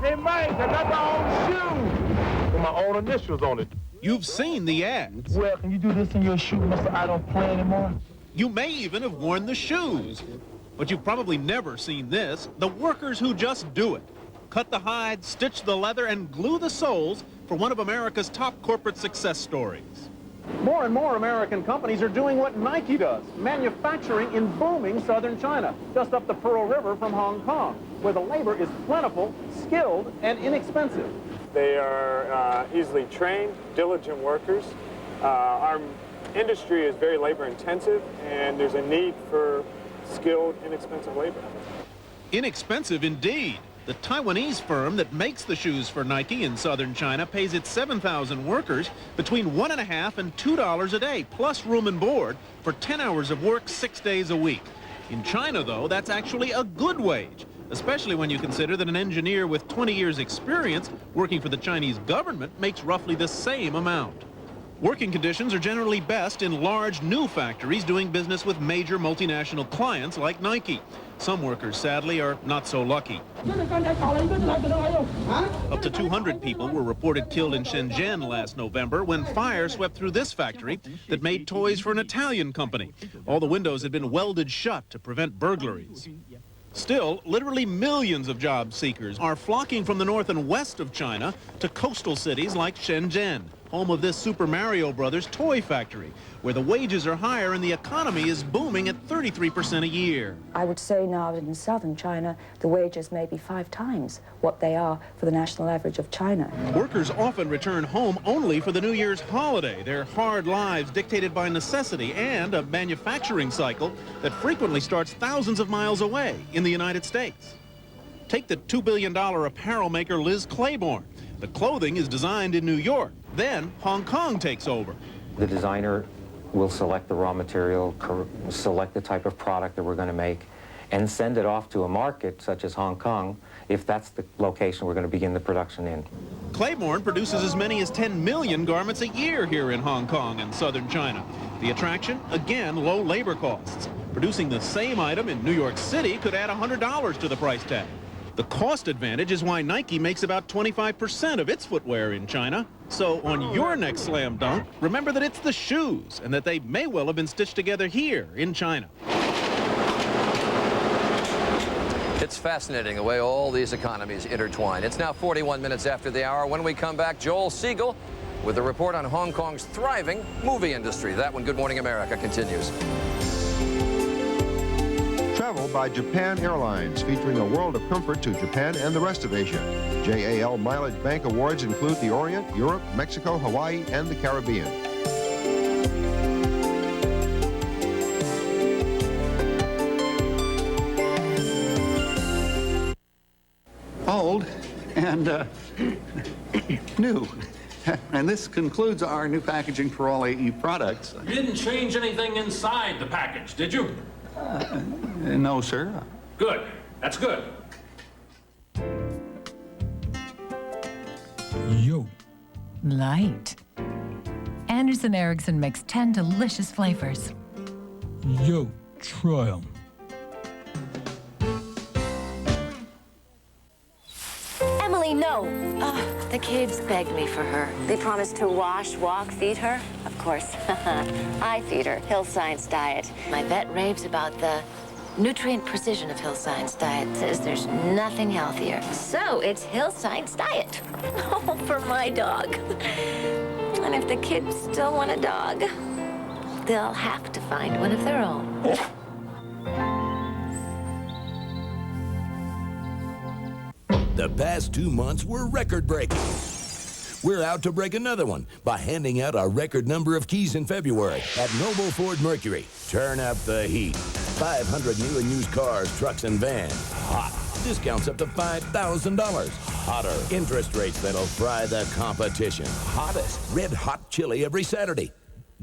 Hey, Mike, I got my own shoe with my own initials on it. You've seen the ads. Well, can you do this in your shoe, Mr. I don't play anymore? You may even have worn the shoes. But you've probably never seen this. The workers who just do it. Cut the hide, stitch the leather, and glue the soles for one of America's top corporate success stories. More and more American companies are doing what Nike does, manufacturing in booming southern China, just up the Pearl River from Hong Kong, where the labor is plentiful, skilled, and inexpensive. They are easily trained, diligent workers. Our industry is very labor intensive, and there's a need for skilled, inexpensive labor. Inexpensive indeed. The Taiwanese firm that makes the shoes for Nike in southern China pays its 7,000 workers between $1.50 and $2 a day, plus room and board, for 10 hours of work 6 days a week. In China, though, that's actually a good wage, especially when you consider that an engineer with 20 years' experience working for the Chinese government makes roughly the same amount. Working conditions are generally best in large, new factories doing business with major multinational clients like Nike. Some workers, sadly, are not so lucky. Up to 200 people were reported killed in Shenzhen last November when fire swept through this factory that made toys for an Italian company. All the windows had been welded shut to prevent burglaries. Still, literally millions of job seekers are flocking from the north and west of China to coastal cities like Shenzhen, home of this Super Mario Brothers toy factory, where the wages are higher and the economy is booming at 33% a year. I would say now that in southern China, the wages may be 5 times what they are for the national average of China. Workers often return home only for the New Year's holiday, their hard lives dictated by necessity and a manufacturing cycle that frequently starts thousands of miles away in the United States. Take the $2 billion apparel maker Liz Claiborne. The clothing is designed in New York. Then Hong Kong takes over. The designer will select the raw material, select the type of product that we're going to make, and send it off to a market such as Hong Kong if that's the location we're going to begin the production in. Claiborne produces as many as 10 million garments a year here in Hong Kong and southern China. The attraction, again, low labor costs. Producing the same item in New York City could add $100 to the price tag. The cost advantage is why Nike makes about 25% of its footwear in China. So on your next slam dunk, remember that it's the shoes and that they may well have been stitched together here in China. It's fascinating the way all these economies intertwine. It's now 41 minutes after the hour. When we come back, Joel Siegel with a report on Hong Kong's thriving movie industry. That one, Good Morning America, continues. Travel by Japan Airlines, featuring a world of comfort to Japan and the rest of Asia. JAL Mileage Bank Awards include the Orient, Europe, Mexico, Hawaii, and the Caribbean. Old and new. And this concludes our new packaging for all AE products. You didn't change anything inside the package, did you? No, sir. Good. That's good. Yo. Light. Anderson Erickson makes 10 delicious flavors. Yo, try 'em. Emily, no. The kids begged me for her. They promised to wash, walk, feed her. Of course. I feed her. Hill Science diet. My vet raves about the nutrient precision of Hill Science diet. Says there's nothing healthier. So it's Hill Science diet. Oh, for my dog. And if the kids still want a dog, they'll have to find one of their own. The past 2 months were record-breaking. We're out to break another one by handing out a record number of keys in February at Noble Ford Mercury. Turn up the heat. 500 new and used cars, trucks, and vans. Hot. Discounts up to $5,000. Hotter. Interest rates that'll fry the competition. Hottest. Red hot chili every Saturday.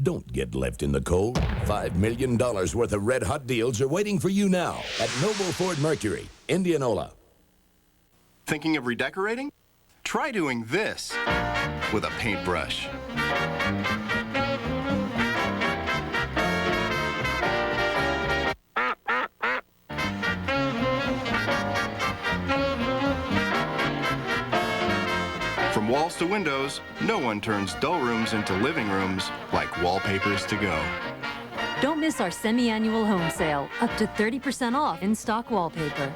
Don't get left in the cold. $5 million worth of red hot deals are waiting for you now at Noble Ford Mercury, Indianola. Thinking of redecorating? Try doing this with a paintbrush. From walls to windows, no one turns dull rooms into living rooms like Wallpapers to Go. Don't miss our semi-annual home sale, up to 30% off in-stock wallpaper.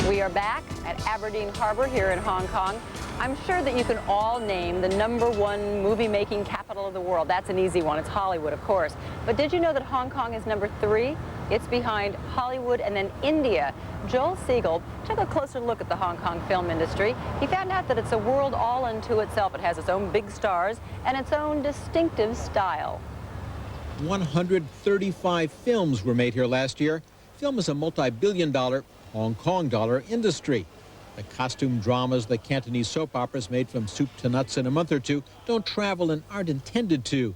We are back at Aberdeen Harbour here in Hong Kong. I'm sure that you can all name the #1 movie-making capital of the world. That's an easy one. It's Hollywood, of course. But did you know that Hong Kong is #3? It's behind Hollywood and then India. Joel Siegel took a closer look at the Hong Kong film industry. He found out that it's a world all unto itself. It has its own big stars and its own distinctive style. 135 films were made here last year. Film is a multi-billion-dollar Hong Kong dollar industry. The costume dramas, the Cantonese soap operas made from soup to nuts in a month or two don't travel and aren't intended to.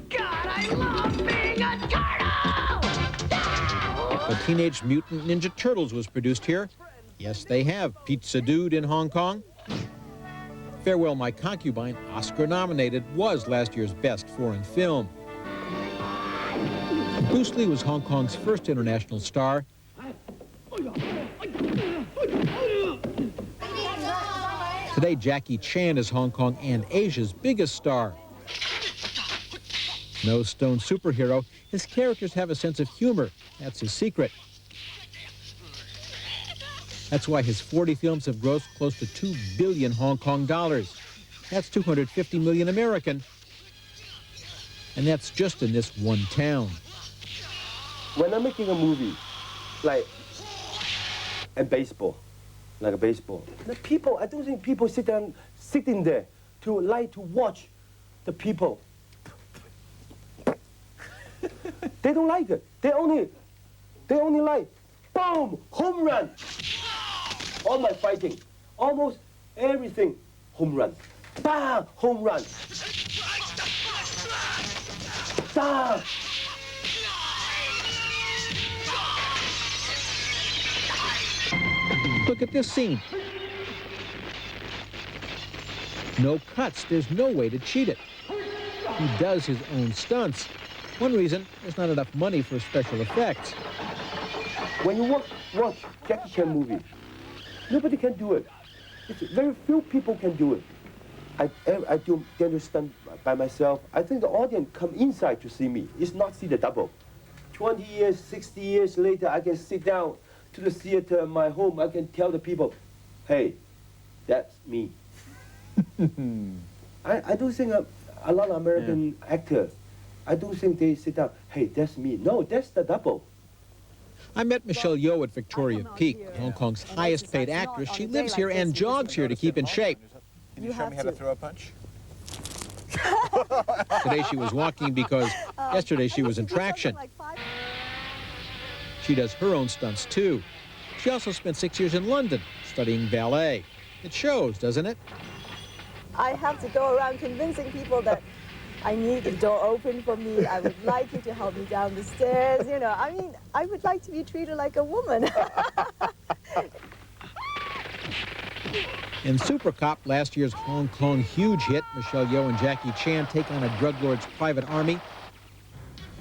God, I love being a turtle! The Teenage Mutant Ninja Turtles was produced here. Yes, they have. Pizza Dude in Hong Kong. Farewell My Concubine, Oscar-nominated, was last year's best foreign film. Bruce Lee was Hong Kong's first international star. Today, Jackie Chan is Hong Kong and Asia's biggest star. No stone superhero, his characters have a sense of humor. That's his secret. That's why his 40 films have grossed close to 2 billion Hong Kong dollars. That's 250 million American. And that's just in this one town. When I'm making a movie, like a baseball, the people, I don't think people sitting there to like to watch the people. They don't like it. They only like, boom, home run. All my fighting, almost everything, home run. Bam, home run. Bam. Look at this scene. No cuts. There's no way to cheat it. He does his own stunts. One reason, there's not enough money for special effects. When you watch Jackie Chan movie, nobody can do it. Very few people can do it. I do understand by myself. I think the audience come inside to see me. It's not see the double. 20 years, 60 years later, I can sit down to the theater in my home. I can tell the people, hey, that's me. I don't think a lot of American actors, I don't think they sit down, hey, that's me. No, that's the double. I met Michelle Yeoh at Victoria Peak, Hong Kong's highest paid actress. She lives here and jogs here to keep in shape. Can you show me how to throw a punch? Today she was walking because yesterday she was in traction. She does her own stunts, too. She also spent 6 years in London studying ballet. It shows, doesn't it? I have to go around convincing people that I need the door open for me. I would like you to help me down the stairs. You know, I mean, I would like to be treated like a woman. In Super Cop, last year's Hong Kong huge hit, Michelle Yeoh and Jackie Chan take on a drug lord's private army,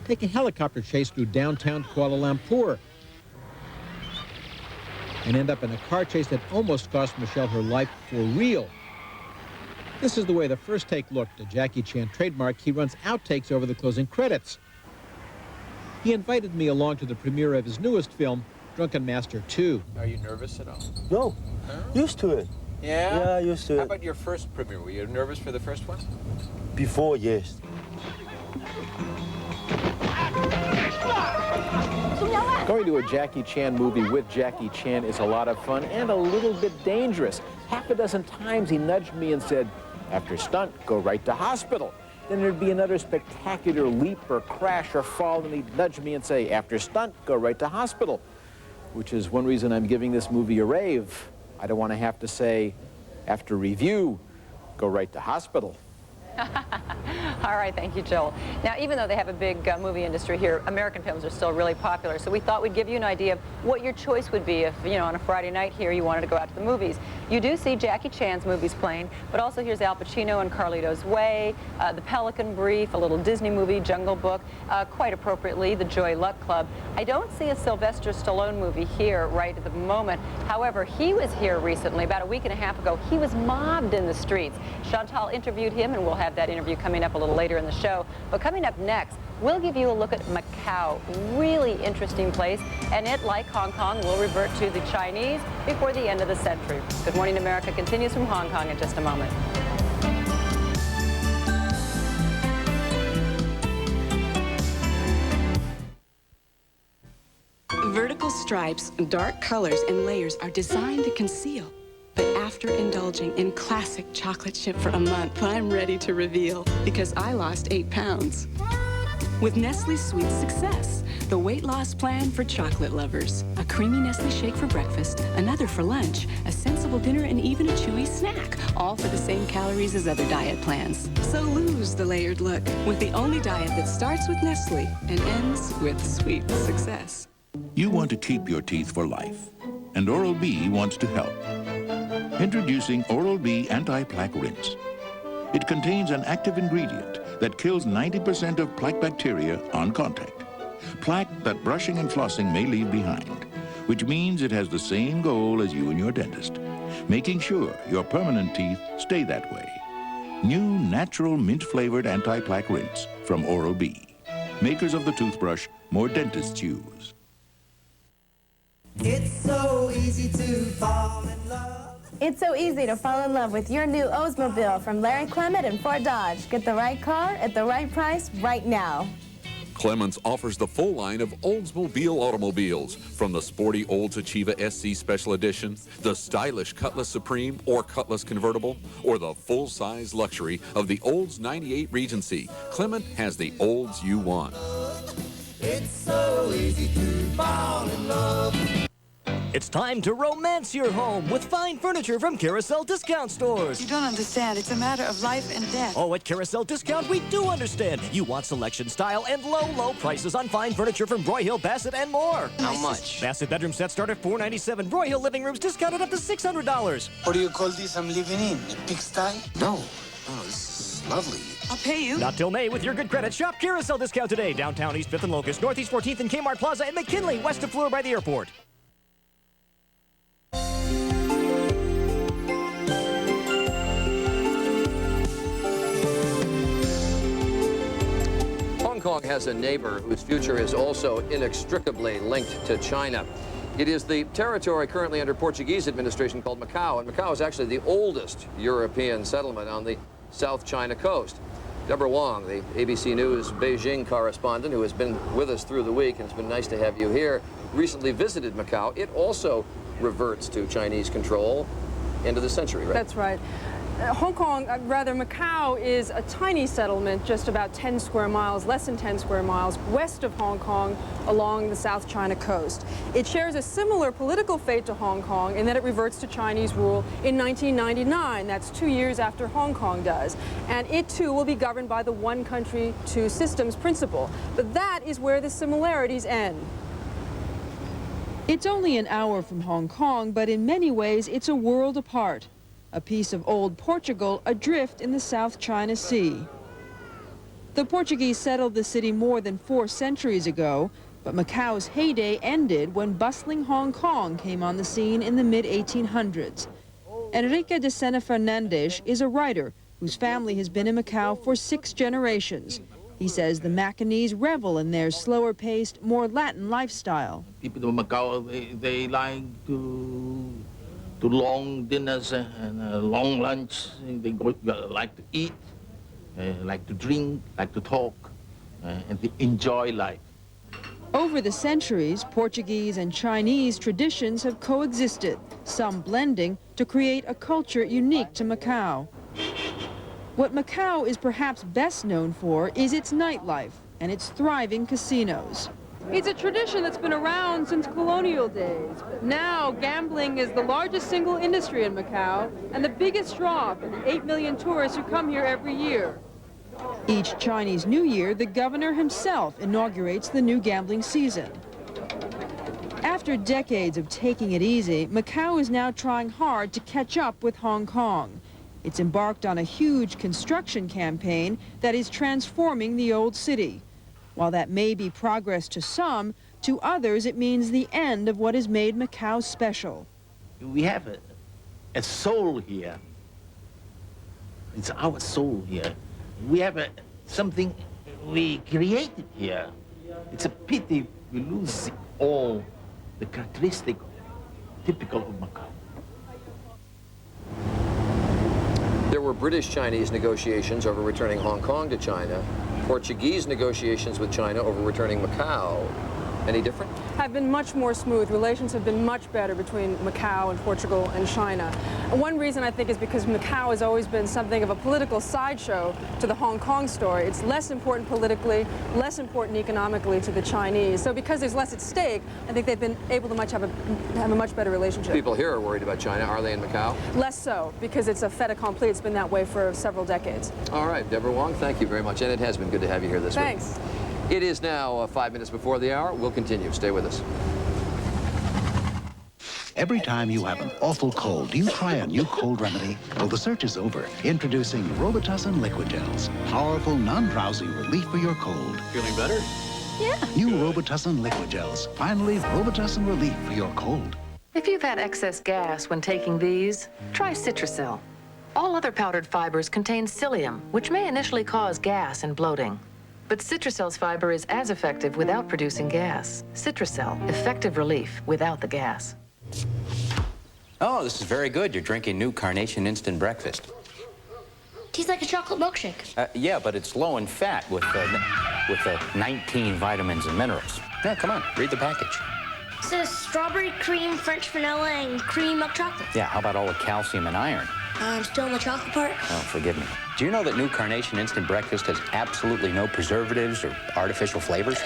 take a helicopter chase through downtown Kuala Lumpur, and end up in a car chase that almost cost Michelle her life for real. This is the way the first take looked, a Jackie Chan trademark. He runs outtakes over the closing credits. He invited me along to the premiere of his newest film, Drunken Master 2. Are you nervous at all? No, used to it. Yeah? Yeah, used to it. How about your first premiere? Were you nervous for the first one? Before, yes. Going to a Jackie Chan movie with Jackie Chan is a lot of fun and a little bit dangerous. Half a dozen times he nudged me and said, after stunt, go right to hospital. Then there'd be another spectacular leap or crash or fall, and he'd nudge me and say, after stunt, go right to hospital. Which is one reason I'm giving this movie a rave. I don't want to have to say, after review, go right to hospital. All right, thank you, Joel. Now, even though they have a big movie industry here, American films are still really popular, so we thought we'd give you an idea of what your choice would be if, you know, on a Friday night here you wanted to go out to the movies. You do see Jackie Chan's movies playing, but also here's Al Pacino and Carlito's Way, The Pelican Brief, a little Disney movie, Jungle Book, quite appropriately, The Joy Luck Club. I don't see a Sylvester Stallone movie here right at the moment. However, he was here recently, about a week and a half ago. He was mobbed in the streets. Chantal interviewed him, and we'll have that interview coming up a little later in the show. But coming up next, we'll give you a look at Macau. Really interesting place, and it, like Hong Kong, will revert to the Chinese before the end of the century. Good Morning America continues from Hong Kong in just a moment. Vertical stripes, dark colors, and layers are designed to conceal. But after indulging in classic chocolate chip for a month, I'm ready to reveal because I lost 8 pounds. With Nestle's Sweet Success, the weight loss plan for chocolate lovers. A creamy Nestle shake for breakfast, another for lunch, a sensible dinner, and even a chewy snack, all for the same calories as other diet plans. So lose the layered look with the only diet that starts with Nestle and ends with sweet success. You want to keep your teeth for life, and Oral-B wants to help. Introducing Oral-B Anti-Plaque Rinse. It contains an active ingredient that kills 90% of plaque bacteria on contact. Plaque that brushing and flossing may leave behind, which means it has the same goal as you and your dentist, making sure your permanent teeth stay that way. New natural mint-flavored anti-plaque rinse from Oral-B. Makers of the toothbrush more dentists use. It's so easy to fall in love. It's so easy to fall in love with your new Oldsmobile from Larry Clement and Ford Dodge. Get the right car at the right price right now. Clements offers the full line of Oldsmobile automobiles, from the sporty Olds Achieva SC Special Edition, the stylish Cutlass Supreme or Cutlass Convertible, or the full-size luxury of the Olds 98 Regency. Clement has the Olds you want. It's so easy to fall in love. It's time to romance your home with fine furniture from Carousel Discount Stores. You don't understand. It's a matter of life and death. Oh, at Carousel Discount, we do understand. You want selection, style, and low, low prices on fine furniture from Broyhill, Bassett, and more. How much? Bassett bedroom sets start at $497. Broyhill living rooms discounted up to $600. What do you call this I'm living in? A pigsty? No. Oh, this is lovely. I'll pay you. Not till May with your good credit. Shop Carousel Discount today. Downtown East 5th and Locust, Northeast 14th and Kmart Plaza, and McKinley, west of Fleur by the airport. Hong Kong has a neighbor whose future is also inextricably linked to China. It is the territory currently under Portuguese administration called Macau, and Macau is actually the oldest European settlement on the South China coast. Deborah Wong, the ABC News Beijing correspondent, who has been with us through the week, and it's been nice to have you here, recently visited Macau. It also reverts to Chinese control end of the century, right? That's right. Hong Kong, rather Macau, is a tiny settlement, just about 10 square miles, less than 10 square miles, west of Hong Kong along the South China coast. It shares a similar political fate to Hong Kong in that it reverts to Chinese rule in 1999. That's 2 years after Hong Kong does. And it too will be governed by the one country, two systems principle. But that is where the similarities end. It's only an hour from Hong Kong, but in many ways it's a world apart. A piece of old Portugal adrift in the South China Sea. The Portuguese settled the city more than 4 centuries ago, but Macau's heyday ended when bustling Hong Kong came on the scene in the mid-1800s. Enrique de Sena Fernandes is a writer whose family has been in Macau for 6 generations. He says the Macanese revel in their slower-paced, more Latin lifestyle. People of Macau, they like to long dinners and long lunch. They like to eat, like to drink, like to talk, and to enjoy life. Over the centuries, Portuguese and Chinese traditions have coexisted, some blending to create a culture unique to Macau. What Macau is perhaps best known for is its nightlife and its thriving casinos. It's a tradition that's been around since colonial days. But now, gambling is the largest single industry in Macau and the biggest draw for the 8 million tourists who come here every year. Each Chinese New Year, the governor himself inaugurates the new gambling season. After decades of taking it easy, Macau is now trying hard to catch up with Hong Kong. It's embarked on a huge construction campaign that is transforming the old city. While that may be progress to some, to others it means the end of what has made Macau special. We have a soul here. It's our soul here. We have something we created here. It's a pity we lose all the characteristic typical of Macau. There were British-Chinese negotiations over returning Hong Kong to China, Portuguese negotiations with China over returning Macau. Any different? Have been much more smooth. Relations have been much better between Macau and Portugal and China. And one reason I think is because Macau has always been something of a political sideshow to the Hong Kong story. It's less important politically, less important economically to the Chinese. So because there's less at stake, I think they've been able to have a much better relationship. People here are worried about China. Are they in Macau? Less so, because it's a fait accompli. It's been that way for several decades. All right, Deborah Wong, thank you very much. And it has been good to have you here this week. Thanks. It is now 5 minutes before the hour. We'll continue. Stay with us. Every time you have an awful cold, do you try a new cold remedy? Well, the search is over. Introducing Robitussin Liquid Gels. Powerful, non-drowsy relief for your cold. Feeling better? Yeah. New Robitussin Liquid Gels. Finally, Robitussin relief for your cold. If you've had excess gas when taking these, try Citracel. All other powdered fibers contain psyllium, which may initially cause gas and bloating. But Citracel's fiber is as effective without producing gas. Citracel, effective relief without the gas. Oh, this is very good. You're drinking new Carnation Instant Breakfast. Tastes like a chocolate milkshake. Yeah, but it's low in fat with 19 vitamins and minerals. Yeah, come on, read the package. It says strawberry cream, French vanilla, and cream milk chocolate. Yeah, how about all the calcium and iron? I'm still in the chocolate part. Oh, forgive me. Do you know that new Carnation Instant Breakfast has absolutely no preservatives or artificial flavors?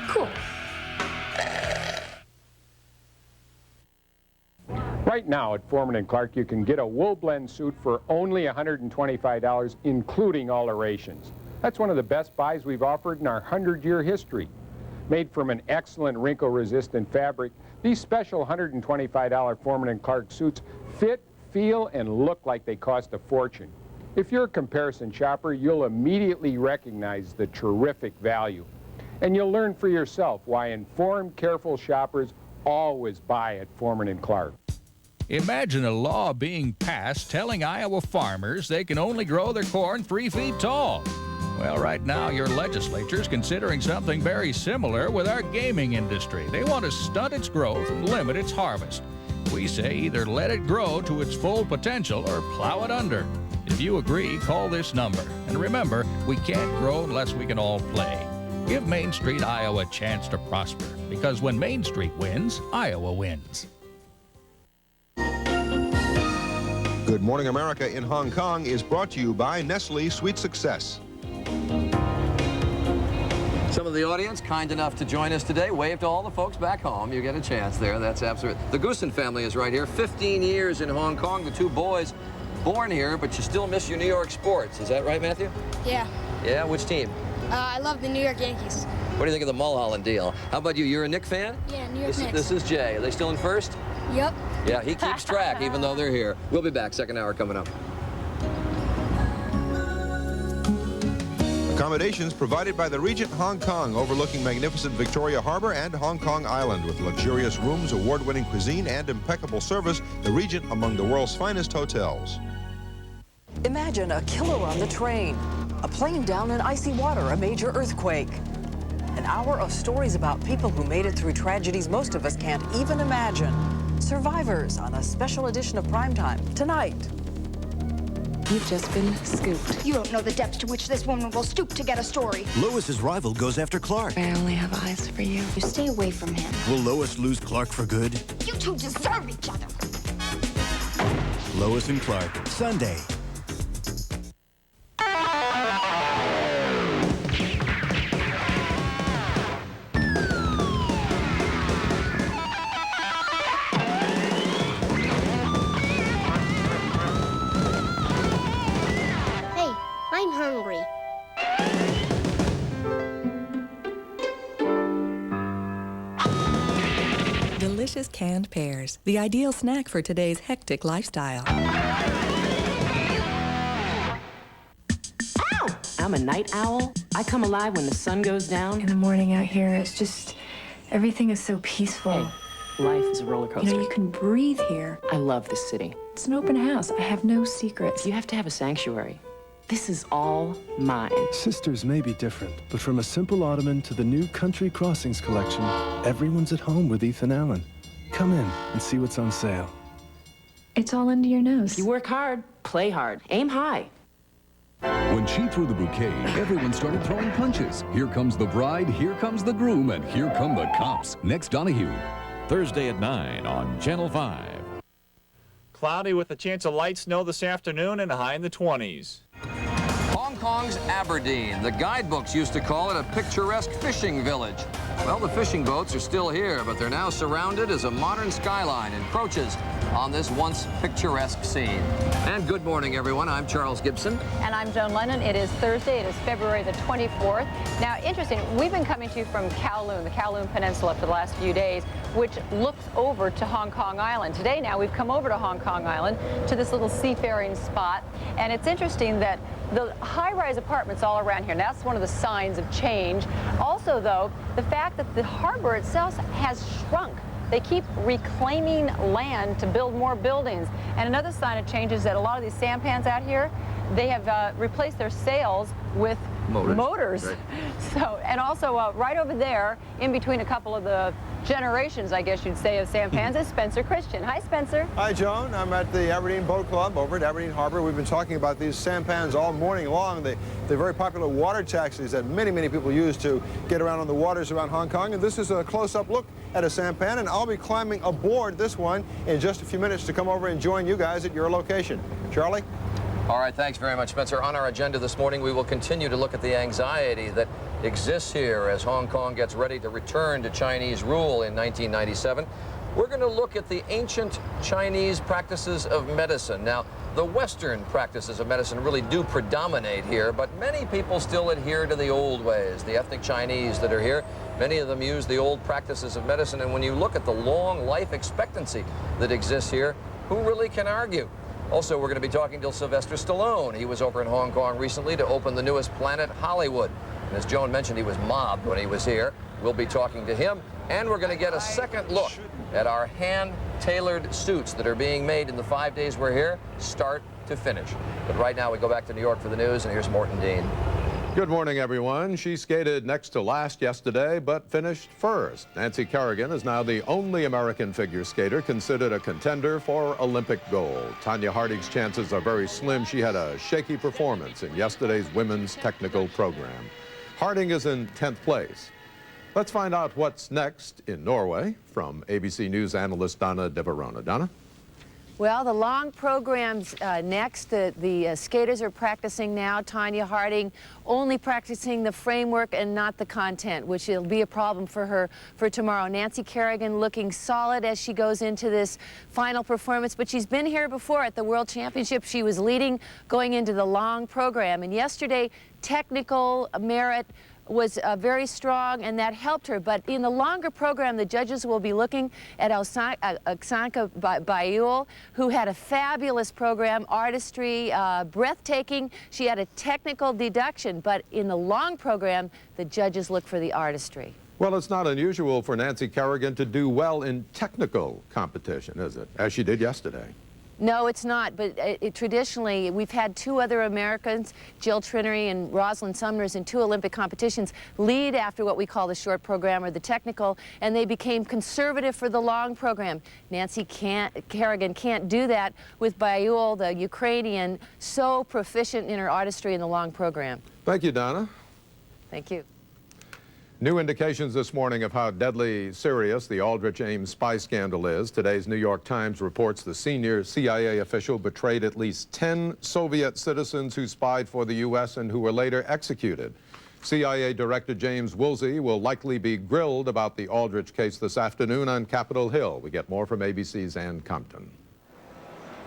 Cool. Right now at Foreman & Clark, you can get a wool blend suit for only $125, including alterations. That's one of the best buys we've offered in our 100-year history. Made from an excellent wrinkle-resistant fabric, these special $125 Foreman & Clark suits fit, feel, and look like they cost a fortune. If you're a comparison shopper, you'll immediately recognize the terrific value. And you'll learn for yourself why informed, careful shoppers always buy at Foreman & Clark. Imagine a law being passed telling Iowa farmers they can only grow their corn 3 feet tall. Well, right now, your legislature's considering something very similar with our gaming industry. They want to stunt its growth and limit its harvest. We say either let it grow to its full potential or plow it under. If you agree, call this number. And remember, we can't grow unless we can all play. Give Main Street Iowa a chance to prosper, because when Main Street wins, Iowa wins. Good Morning America in Hong Kong is brought to you by Nestle Sweet Success. Some of the audience kind enough to join us today. Wave to all the folks back home. You get a chance there. That's absolute. The Goosen family is right here. 15 years in Hong Kong. The two boys born here, but you still miss your New York sports. Is that right, Matthew? Yeah. Yeah, which team? I love the New York Yankees. What do you think of the Mulholland deal? How about you? You're a Knick fan? Yeah, New York Knicks. This is Jay. Are they still in first? Yep. Yeah, he keeps track even though they're here. We'll be back. Second hour coming up. Accommodations provided by the Regent Hong Kong, overlooking magnificent Victoria Harbour and Hong Kong Island. With luxurious rooms, award-winning cuisine, and impeccable service, the Regent among the world's finest hotels. Imagine a killer on the train, a plane down in icy water, a major earthquake. An hour of stories about people who made it through tragedies most of us can't even imagine. Survivors on a special edition of Primetime tonight. You've just been scooped. You don't know the depths to which this woman will stoop to get a story. Lois's rival goes after Clark. I only have eyes for you. You stay away from him. Will Lois lose Clark for good? You two deserve each other. Lois and Clark, Sunday. Hey, I'm hungry. Delicious canned pears, the ideal snack for today's hectic lifestyle. I'm a night owl. I come alive when the sun goes down. In the morning out here, it's just, everything is so peaceful. Hey, life is a roller coaster. You know, you can breathe here. I love this city. It's an open house. I have no secrets. You have to have a sanctuary. This is all mine. Sisters may be different, but from a simple ottoman to the new Country Crossings collection, everyone's at home with Ethan Allen. Come in and see what's on sale. It's all under your nose. If you work hard, play hard, aim high. When she threw the bouquet, everyone started throwing punches. Here comes the bride, here comes the groom, and here come the cops. Next, Donahue. Thursday at 9 on Channel 5. Cloudy with a chance of light snow this afternoon and a high in the 20s. Hong Kong's Aberdeen. The guidebooks used to call it a picturesque fishing village. Well, the fishing boats are still here, but they're now surrounded as a modern skyline encroaches on this once picturesque scene. And good morning, everyone. I'm Charles Gibson. And I'm Joan Lennon. It is Thursday. It is February the 24th. Now, interesting, we've been coming to you from Kowloon, the Kowloon Peninsula, for the last few days, which looks over to Hong Kong Island. Today, now, we've come over to Hong Kong Island to this little seafaring spot. And it's interesting that the high-rise apartments all around here, that's one of the signs of change. Also, though, the fact that the harbor itself has shrunk. They keep reclaiming land to build more buildings. And another sign of change is that a lot of these sampans out here, they have replaced their sails with motors. Right. So, and also right over there, in between a couple of the generations, I guess you'd say, of sampans, is Spencer Christian. Hi, Spencer. Hi, Joan. I'm at the Aberdeen Boat Club over at Aberdeen Harbour. We've been talking about these sampans all morning long. They're very popular water taxis that many people use to get around on the waters around Hong Kong. And this is a close-up look at a sampan, and I'll be climbing aboard this one in just a few minutes to come over and join you guys at your location. Charlie? All right, thanks very much, Spencer. On our agenda this morning, we will continue to look at the anxiety that exists here as Hong Kong gets ready to return to Chinese rule in 1997. We're going to look at the ancient Chinese practices of medicine. Now, the Western practices of medicine really do predominate here, but many people still adhere to the old ways. The ethnic Chinese that are here, many of them use the old practices of medicine, and when you look at the long life expectancy that exists here, who really can argue? Also, we're going to be talking to Sylvester Stallone. He was over in Hong Kong recently to open the newest Planet Hollywood. And as Joan mentioned, he was mobbed when he was here. We'll be talking to him, and we're going to get a second look at our hand-tailored suits that are being made in the 5 days we're here, start to finish. But right now, we go back to New York for the news, and here's Morton Dean. Good morning, everyone. She skated next to last yesterday, but finished first. Nancy Kerrigan is now the only American figure skater considered a contender for Olympic gold. Tanya Harding's chances are very slim. She had a shaky performance in yesterday's women's technical program. Harding is in 10th place. Let's find out what's next in Norway from ABC News analyst Donna De Verona. Donna? Well, the long program's next. The skaters are practicing now. Tanya Harding only practicing the framework and not the content, which will be a problem for her for tomorrow. Nancy Kerrigan looking solid as she goes into this final performance, but she's been here before at the World Championship. She was leading going into the long program, and yesterday technical merit was very strong, and that helped her. But in the longer program, the judges will be looking at Oksanka Bayul, who had a fabulous program, artistry, breathtaking. She had a technical deduction, but in the long program, the judges look for the artistry. Well, it's not unusual for Nancy Kerrigan to do well in technical competition, is it? As she did yesterday. No, it's not, but traditionally, we've had two other Americans, Jill Trinery and Rosalind Sumners, in two Olympic competitions, lead after what we call the short program or the technical, and they became conservative for the long program. Nancy Kerrigan can't do that with Bayul, the Ukrainian, so proficient in her artistry in the long program. Thank you, Donna. Thank you. New indications this morning of how deadly serious the Aldrich Ames spy scandal is. Today's New York Times reports the senior CIA official betrayed at least 10 Soviet citizens who spied for the U.S. and who were later executed. CIA Director James Woolsey will likely be grilled about the Aldrich case this afternoon on Capitol Hill. We get more from ABC's Ann Compton.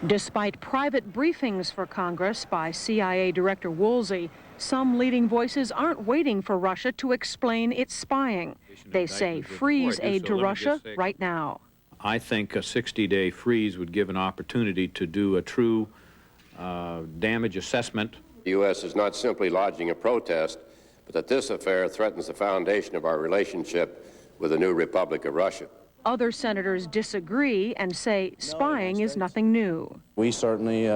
Despite private briefings for Congress by CIA Director Woolsey, some leading voices aren't waiting for Russia to explain its spying. They say freeze aid to Russia right now. I think a 60-day freeze would give an opportunity to do a true damage assessment. The U.S. is not simply lodging a protest, but that this affair threatens the foundation of our relationship with the new Republic of Russia. Other senators disagree and say spying is nothing new. We certainly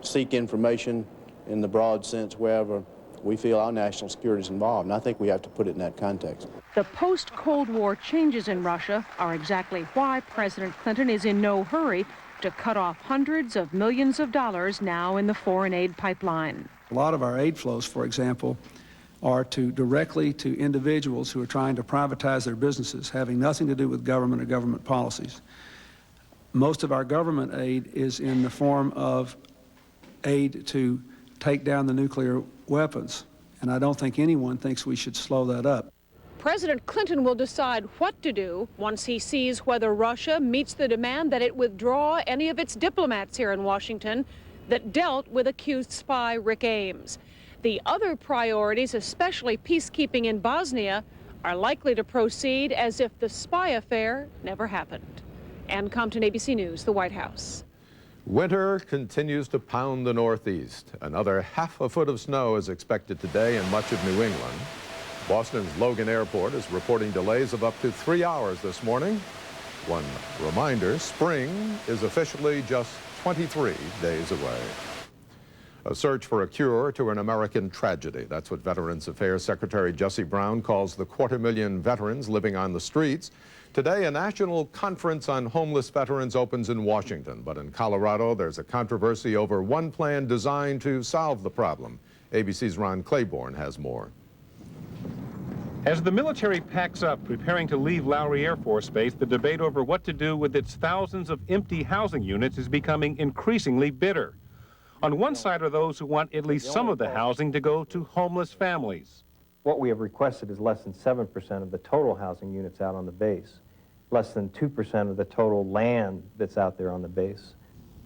seek information in the broad sense wherever we feel our national security is involved, and I think we have to put it in that context. The post-Cold War changes in Russia are exactly why President Clinton is in no hurry to cut off hundreds of millions of dollars now in the foreign aid pipeline. A lot of our aid flows, for example, are directly to individuals who are trying to privatize their businesses, having nothing to do with government or government policies. Most of our government aid is in the form of aid to take down the nuclear weapons, and I don't think anyone thinks we should slow that up. President Clinton will decide what to do once he sees whether Russia meets the demand that it withdraw any of its diplomats here in Washington that dealt with accused spy Rick Ames. The other priorities, especially peacekeeping in Bosnia, are likely to proceed as if the spy affair never happened. Ann Compton, ABC News, the White House. Winter continues to pound the Northeast. Another half a foot of snow is expected today in much of New England. Boston's Logan Airport is reporting delays of up to 3 hours this morning. One reminder, spring is officially just 23 days away. A search for a cure to an American tragedy. That's what Veterans Affairs Secretary Jesse Brown calls the 250,000 veterans living on the streets. Today, a national conference on homeless veterans opens in Washington, but in Colorado, there's a controversy over one plan designed to solve the problem. ABC's Ron Claiborne has more. As the military packs up, preparing to leave Lowry Air Force Base, the debate over what to do with its thousands of empty housing units is becoming increasingly bitter. On one side are those who want at least some of the housing to go to homeless families. What we have requested is less than 7% of the total housing units out on the base, less than 2% of the total land that's out there on the base.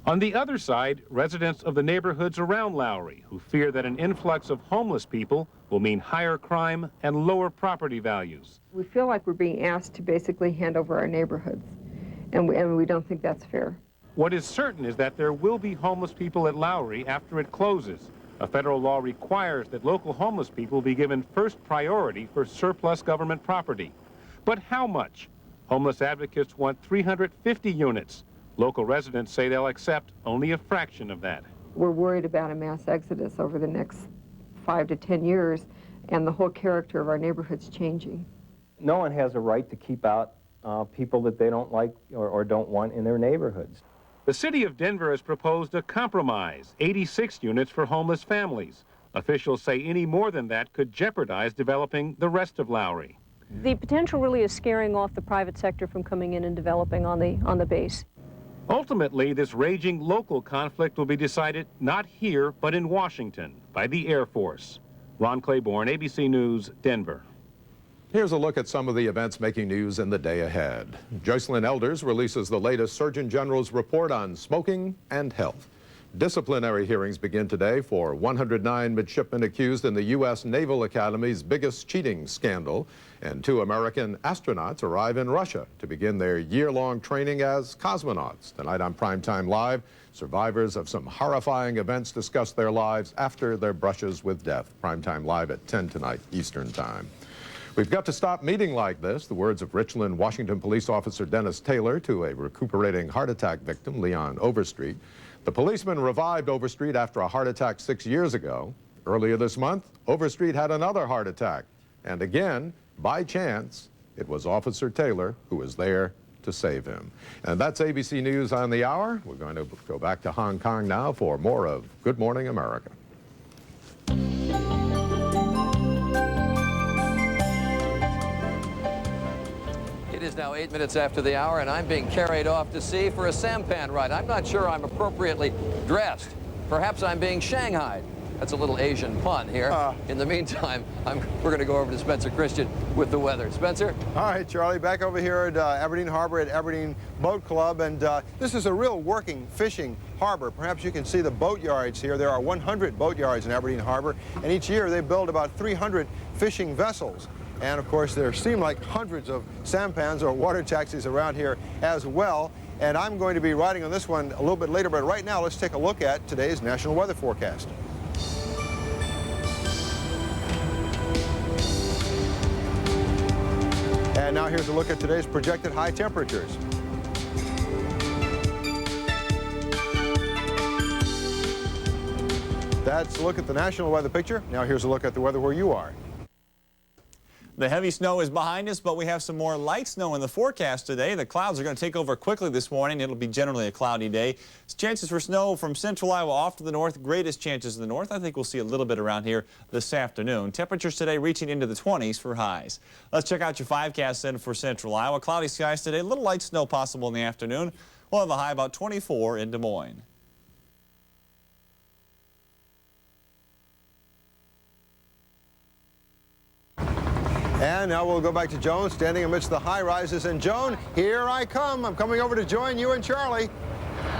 On the other side, residents of the neighborhoods around Lowry, who fear that an influx of homeless people will mean higher crime and lower property values. We feel like we're being asked to basically hand over our neighborhoods, and we don't think that's fair. What is certain is that there will be homeless people at Lowry after it closes. A federal law requires that local homeless people be given first priority for surplus government property. But how much? Homeless advocates want 350 units. Local residents say they'll accept only a fraction of that. We're worried about a mass exodus over the next 5 to 10 years, and the whole character of our neighborhood's changing. No one has a right to keep out people that they don't like or don't want in their neighborhoods. The city of Denver has proposed a compromise, 86 units for homeless families. Officials say any more than that could jeopardize developing the rest of Lowry. The potential really is scaring off the private sector from coming in and developing on the base. Ultimately, this raging local conflict will be decided not here, but in Washington by the Air Force. Ron Claiborne, ABC News, Denver. Here's a look at some of the events making news in the day ahead. Joycelyn Elders releases the latest Surgeon General's report on smoking and health. Disciplinary hearings begin today for 109 midshipmen accused in the U.S. Naval Academy's biggest cheating scandal. And 2 American astronauts arrive in Russia to begin their year-long training as cosmonauts. Tonight on Primetime Live, survivors of some horrifying events discuss their lives after their brushes with death. Primetime Live at 10 tonight, Eastern Time. We've got to stop meeting like this, the words of Richland, Washington police officer Dennis Taylor to a recuperating heart attack victim, Leon Overstreet. The policeman revived Overstreet after a heart attack 6 years ago. Earlier this month, Overstreet had another heart attack. And again, by chance, it was Officer Taylor who was there to save him. And that's ABC News on the Hour. We're going to go back to Hong Kong now for more of Good Morning America. It is now 8 minutes after the hour, and I'm being carried off to sea for a sampan ride. I'm not sure I'm appropriately dressed. Perhaps I'm being shanghaied. That's a little Asian pun here. In the meantime, we're going to go over to Spencer Christian with the weather. Spencer? All right, Charlie, back over here at Aberdeen Harbour at Aberdeen Boat Club, and this is a real working fishing harbor. Perhaps you can see the boat yards here. There are 100 boat yards in Aberdeen Harbour, and each year they build about 300 fishing vessels. And of course, there seem like hundreds of sampans or water taxis around here as well. And I'm going to be riding on this one a little bit later, but right now let's take a look at today's national weather forecast. And now here's a look at today's projected high temperatures. That's a look at the national weather picture. Now here's a look at the weather where you are. The heavy snow is behind us, but we have some more light snow in the forecast today. The clouds are going to take over quickly this morning. It'll be generally a cloudy day. Chances for snow from central Iowa off to the north, greatest chances in the north. I think we'll see a little bit around here this afternoon. Temperatures today reaching into the 20s for highs. Let's check out your 5-cast then for central Iowa. Cloudy skies today, a little light snow possible in the afternoon. We'll have a high about 24 in Des Moines. And now we'll go back to Joan, standing amidst the high rises. And Joan, here I come. I'm coming over to join you and Charlie.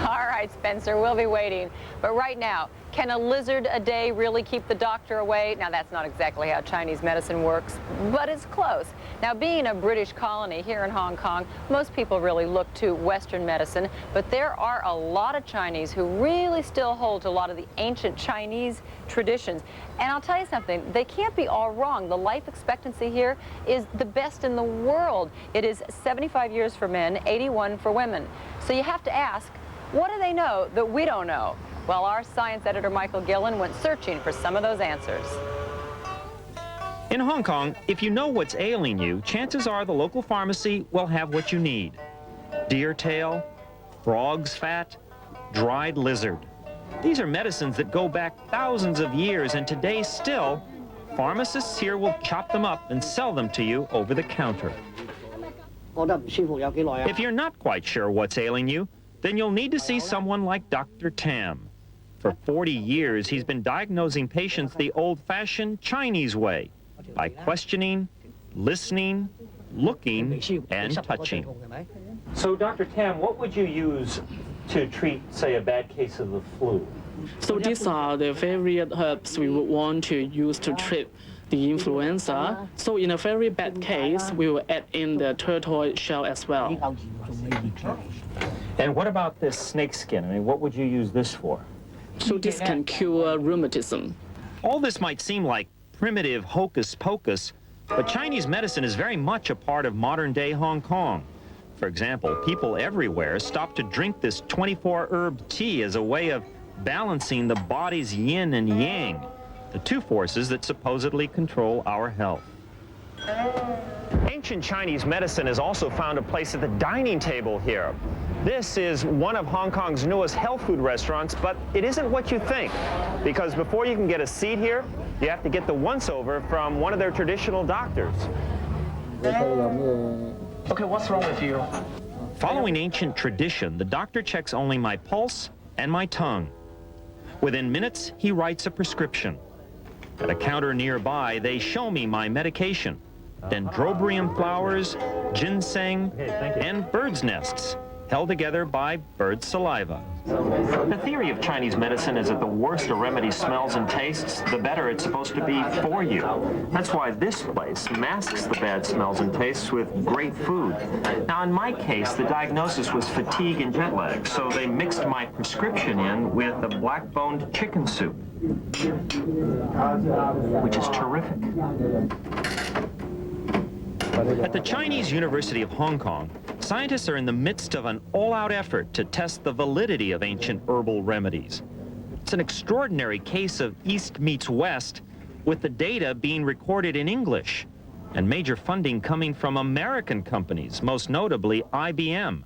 All right, Spencer, we'll be waiting. But right now, can a lizard a day really keep the doctor away? Now, that's not exactly how Chinese medicine works, but it's close. Now, being a British colony here in Hong Kong, most people really look to Western medicine, but there are a lot of Chinese who really still hold to a lot of the ancient Chinese traditions. And I'll tell you something, they can't be all wrong. The life expectancy here is the best in the world. It is 75 years for men, 81 for women. So you have to ask, what do they know that we don't know? Well, our science editor, Michael Gillen, went searching for some of those answers. In Hong Kong, if you know what's ailing you, chances are the local pharmacy will have what you need. Deer tail, frog's fat, dried lizard. These are medicines that go back thousands of years, and today still, pharmacists here will chop them up and sell them to you over the counter. If you're not quite sure what's ailing you, then you'll need to see someone like Dr. Tam. For 40 years, he's been diagnosing patients the old-fashioned Chinese way, by questioning, listening, looking, and touching. So, Dr. Tam, what would you use to treat, say, a bad case of the flu? So these are the various herbs we would want to use to treat the influenza. So in a very bad case, we will add in the turtle shell as well. And what about this snake skin? I mean, what would you use this for? So this can cure rheumatism. All this might seem like primitive hocus pocus, but Chinese medicine is very much a part of modern-day Hong Kong. For example, people everywhere stop to drink this 24-herb tea as a way of balancing the body's yin and yang, the two forces that supposedly control our health. Ancient Chinese medicine has also found a place at the dining table here. This is one of Hong Kong's newest health food restaurants, but it isn't what you think, because before you can get a seat here, you have to get the once-over from one of their traditional doctors. Okay, what's wrong with you? Following ancient tradition, the doctor checks only my pulse and my tongue. Within minutes, he writes a prescription. At a counter nearby, they show me my medication: dendrobium flowers, ginseng, and birds' nests, held together by bird saliva. The theory of Chinese medicine is that the worse a remedy smells and tastes, the better it's supposed to be for you. That's why this place masks the bad smells and tastes with great food. Now, in my case, the diagnosis was fatigue and jet lag, so they mixed my prescription in with a black-boned chicken soup, which is terrific. At the Chinese University of Hong Kong, scientists are in the midst of an all-out effort to test the validity of ancient herbal remedies. It's an extraordinary case of East meets West, with the data being recorded in English, and major funding coming from American companies, most notably IBM.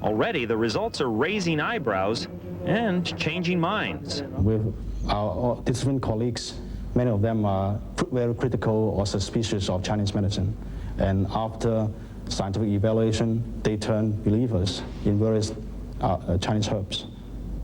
Already, the results are raising eyebrows and changing minds. With our different colleagues, many of them are very critical or suspicious of Chinese medicine. And after scientific evaluation, they turn believers in various Chinese herbs.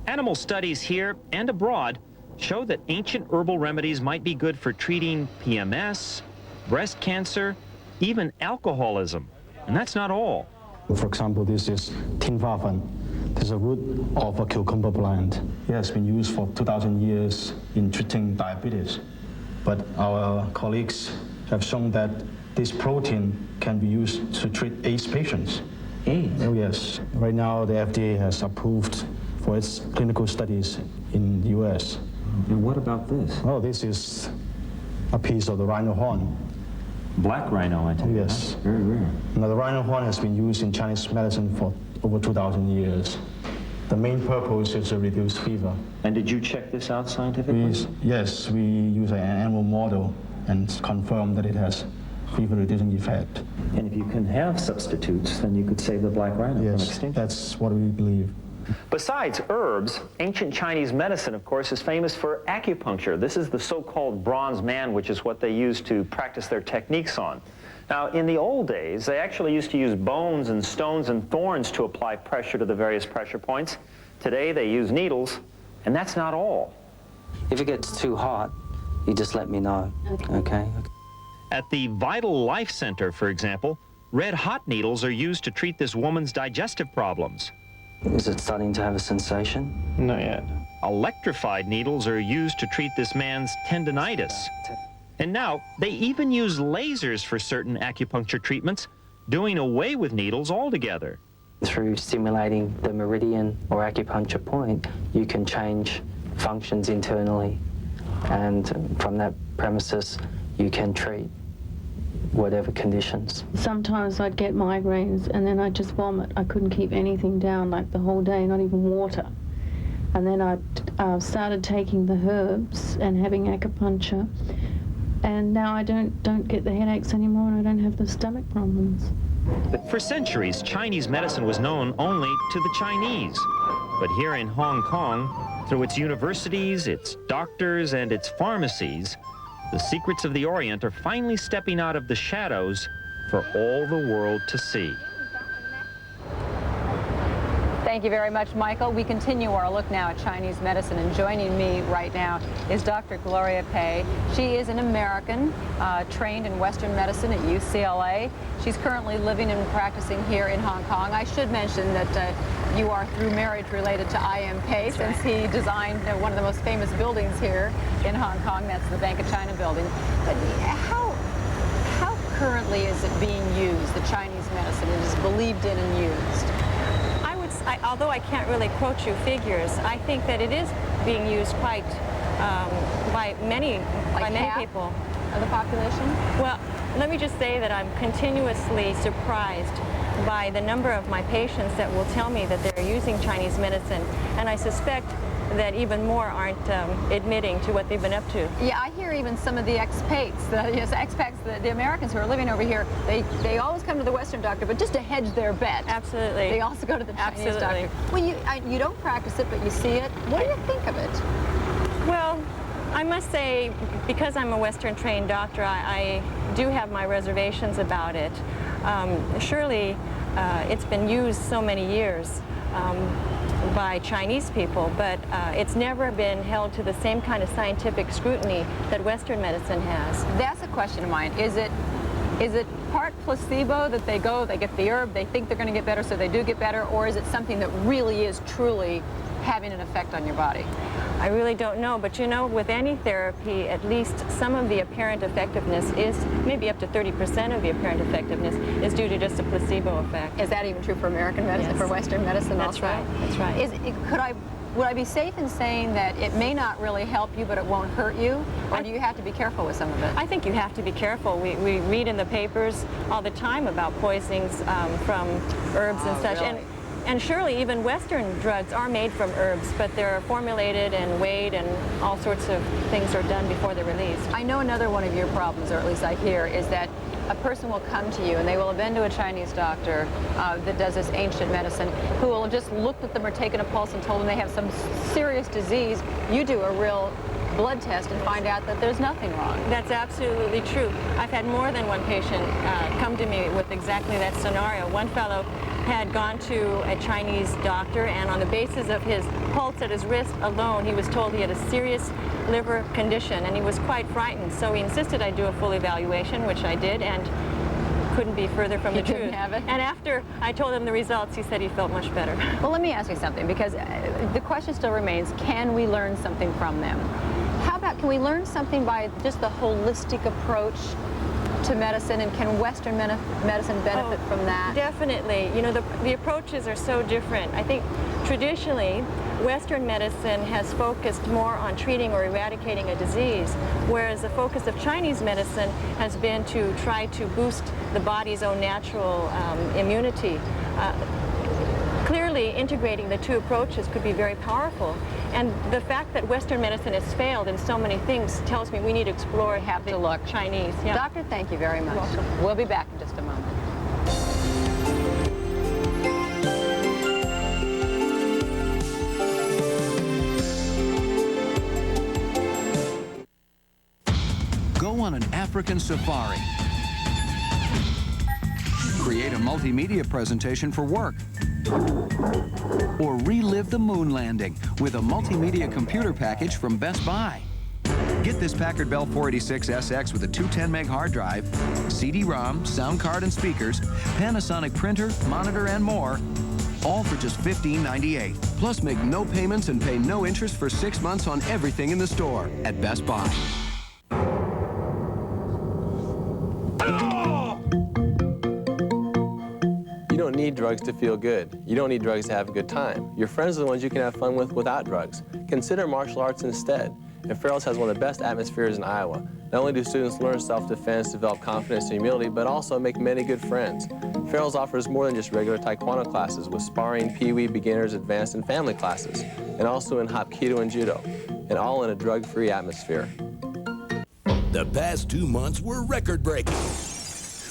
Animal studies here and abroad show that ancient herbal remedies might be good for treating PMS, breast cancer, even alcoholism. And that's not all. For example, this is tin fa fan. This is a root of a cucumber plant. It has been used for 2,000 years in treating diabetes. But our colleagues have shown that this protein can be used to treat AIDS patients. AIDS? Oh, yes. Right now, the FDA has approved for its clinical studies in the US. And what about this? Oh, this is a piece of the rhino horn. Black rhino, I think. Yes. Very rare. Now, the rhino horn has been used in Chinese medicine for over 2,000 years. The main purpose is to reduce fever. And did you check this out scientifically? Yes, we use an animal model and confirm that it has fever-reducing effect. And if you can have substitutes, then you could save the black rhino from extinction. That's what we believe. Besides herbs, ancient Chinese medicine, of course, is famous for acupuncture. This is the so-called bronze man, which is what they used to practice their techniques on. Now, in the old days, they actually used to use bones and stones and thorns to apply pressure to the various pressure points. Today, they use needles, and that's not all. If it gets too hot, you just let me know, okay? At the Vital Life Center, for example, red hot needles are used to treat this woman's digestive problems. Is it starting to have a sensation? Not yet. Electrified needles are used to treat this man's tendinitis. And now, they even use lasers for certain acupuncture treatments, doing away with needles altogether. Through stimulating the meridian or acupuncture point, you can change functions internally. And from that premises, you can treat whatever conditions. Sometimes I'd get migraines and then I'd just vomit. I couldn't keep anything down, like the whole day, not even water. And then I started taking the herbs and having acupuncture. And now I don't get the headaches anymore, and I don't have the stomach problems. For centuries, Chinese medicine was known only to the Chinese. But here in Hong Kong, through its universities, its doctors, and its pharmacies, the secrets of the Orient are finally stepping out of the shadows for all the world to see. Thank you very much, Michael. We continue our look now at Chinese medicine, and joining me right now is Dr. Gloria Pei. She is an American trained in Western medicine at UCLA. She's currently living and practicing here in Hong Kong. I should mention that you are through marriage related to I.M. Pei, since he designed one of the most famous buildings here in Hong Kong. That's the Bank of China building. But how currently is it being used, the Chinese medicine? It is believed in and used. Although I can't really quote you figures, I think that it is being used quite by many people. Of the population? Well, let me just say that I'm continuously surprised by the number of my patients that will tell me that they're using Chinese medicine, and I suspect that even more aren't admitting to what they've been up to. Yeah, I hear even some of the expats, the Americans who are living over here, they always come to the Western doctor, but just to hedge their bet. Absolutely. They also go to the Chinese doctor. Well, you don't practice it, but you see it. What do you think of it? Well, I must say, because I'm a Western-trained doctor, I do have my reservations about it. Surely, it's been used so many years by Chinese people, but it's never been held to the same kind of scientific scrutiny that Western medicine has. That's a question of mine. Is it part placebo that they go, they get the herb, they think they're going to get better, so they do get better, or is it something that really is truly having an effect on your body? I really don't know, but you know, with any therapy, at least some of the apparent effectiveness is, maybe up to 30% of the apparent effectiveness is due to just a placebo effect. Is that even true for American medicine, for Western medicine also? That's right. Would I be safe in saying that it may not really help you, but it won't hurt you? Or do you have to be careful with some of it? I think you have to be careful. We read in the papers all the time about poisonings from herbs and such. Really? And surely even Western drugs are made from herbs, but they're formulated and weighed and all sorts of things are done before they're released. I know another one of your problems, or at least I hear, is that a person will come to you and they will have been to a Chinese doctor that does this ancient medicine, who will have just looked at them or taken a pulse and told them they have some serious disease. You do a real blood test and find out that there's nothing wrong. That's absolutely true. I've had more than one patient come to me with exactly that scenario. One fellow had gone to a Chinese doctor, and on the basis of his pulse at his wrist alone, he was told he had a serious liver condition, and he was quite frightened. So he insisted I do a full evaluation, which I did, and couldn't be further from the truth. Couldn't have it. And after I told him the results, he said he felt much better. Well, let me ask you something, because the question still remains, can we learn something from them? How about, can we learn something by just the holistic approach to medicine, and can Western medicine benefit from that? Definitely. You know, the approaches are so different. I think traditionally, Western medicine has focused more on treating or eradicating a disease, whereas the focus of Chinese medicine has been to try to boost the body's own natural immunity. Clearly, integrating the two approaches could be very powerful. And the fact that Western medicine has failed in so many things tells me we need to explore the Chinese. Yeah. Doctor, thank you very much. You're welcome. We'll be back in just a moment. Go on an African safari. Create a multimedia presentation for work. Or relive the moon landing with a multimedia computer package from Best Buy. Get this Packard Bell 486SX with a 210 meg hard drive, CD-ROM, sound card and speakers, Panasonic printer, monitor, and more, all for just $15.98. Plus, make no payments and pay no interest for 6 months on everything in the store at Best Buy. You don't need drugs to feel good. You don't need drugs to have a good time. Your friends are the ones you can have fun with without drugs. Consider martial arts instead. And Farrell's has one of the best atmospheres in Iowa. Not only do students learn self-defense, develop confidence and humility, but also make many good friends. Farrell's offers more than just regular Taekwondo classes with sparring, pee-wee, beginners, advanced, and family classes, and also in Hapkido and Judo, and all in a drug-free atmosphere. The past 2 months were record-breaking.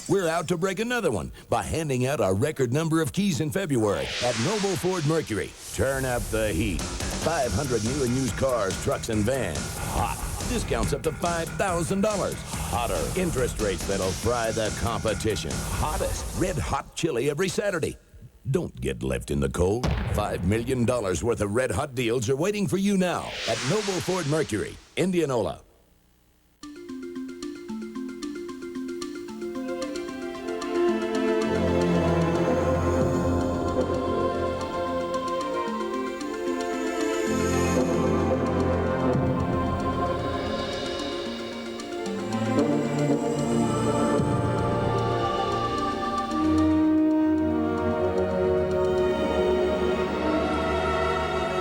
We're out to break another one by handing out our record number of keys in February at Noble Ford Mercury. Turn up the heat. 500 new and used cars, trucks, and vans. Hot. Discounts up to $5,000. Hotter. Interest rates that'll fry the competition. Hottest. Red hot chili every Saturday. Don't get left in the cold. $5 million worth of red hot deals are waiting for you now at Noble Ford Mercury, Indianola.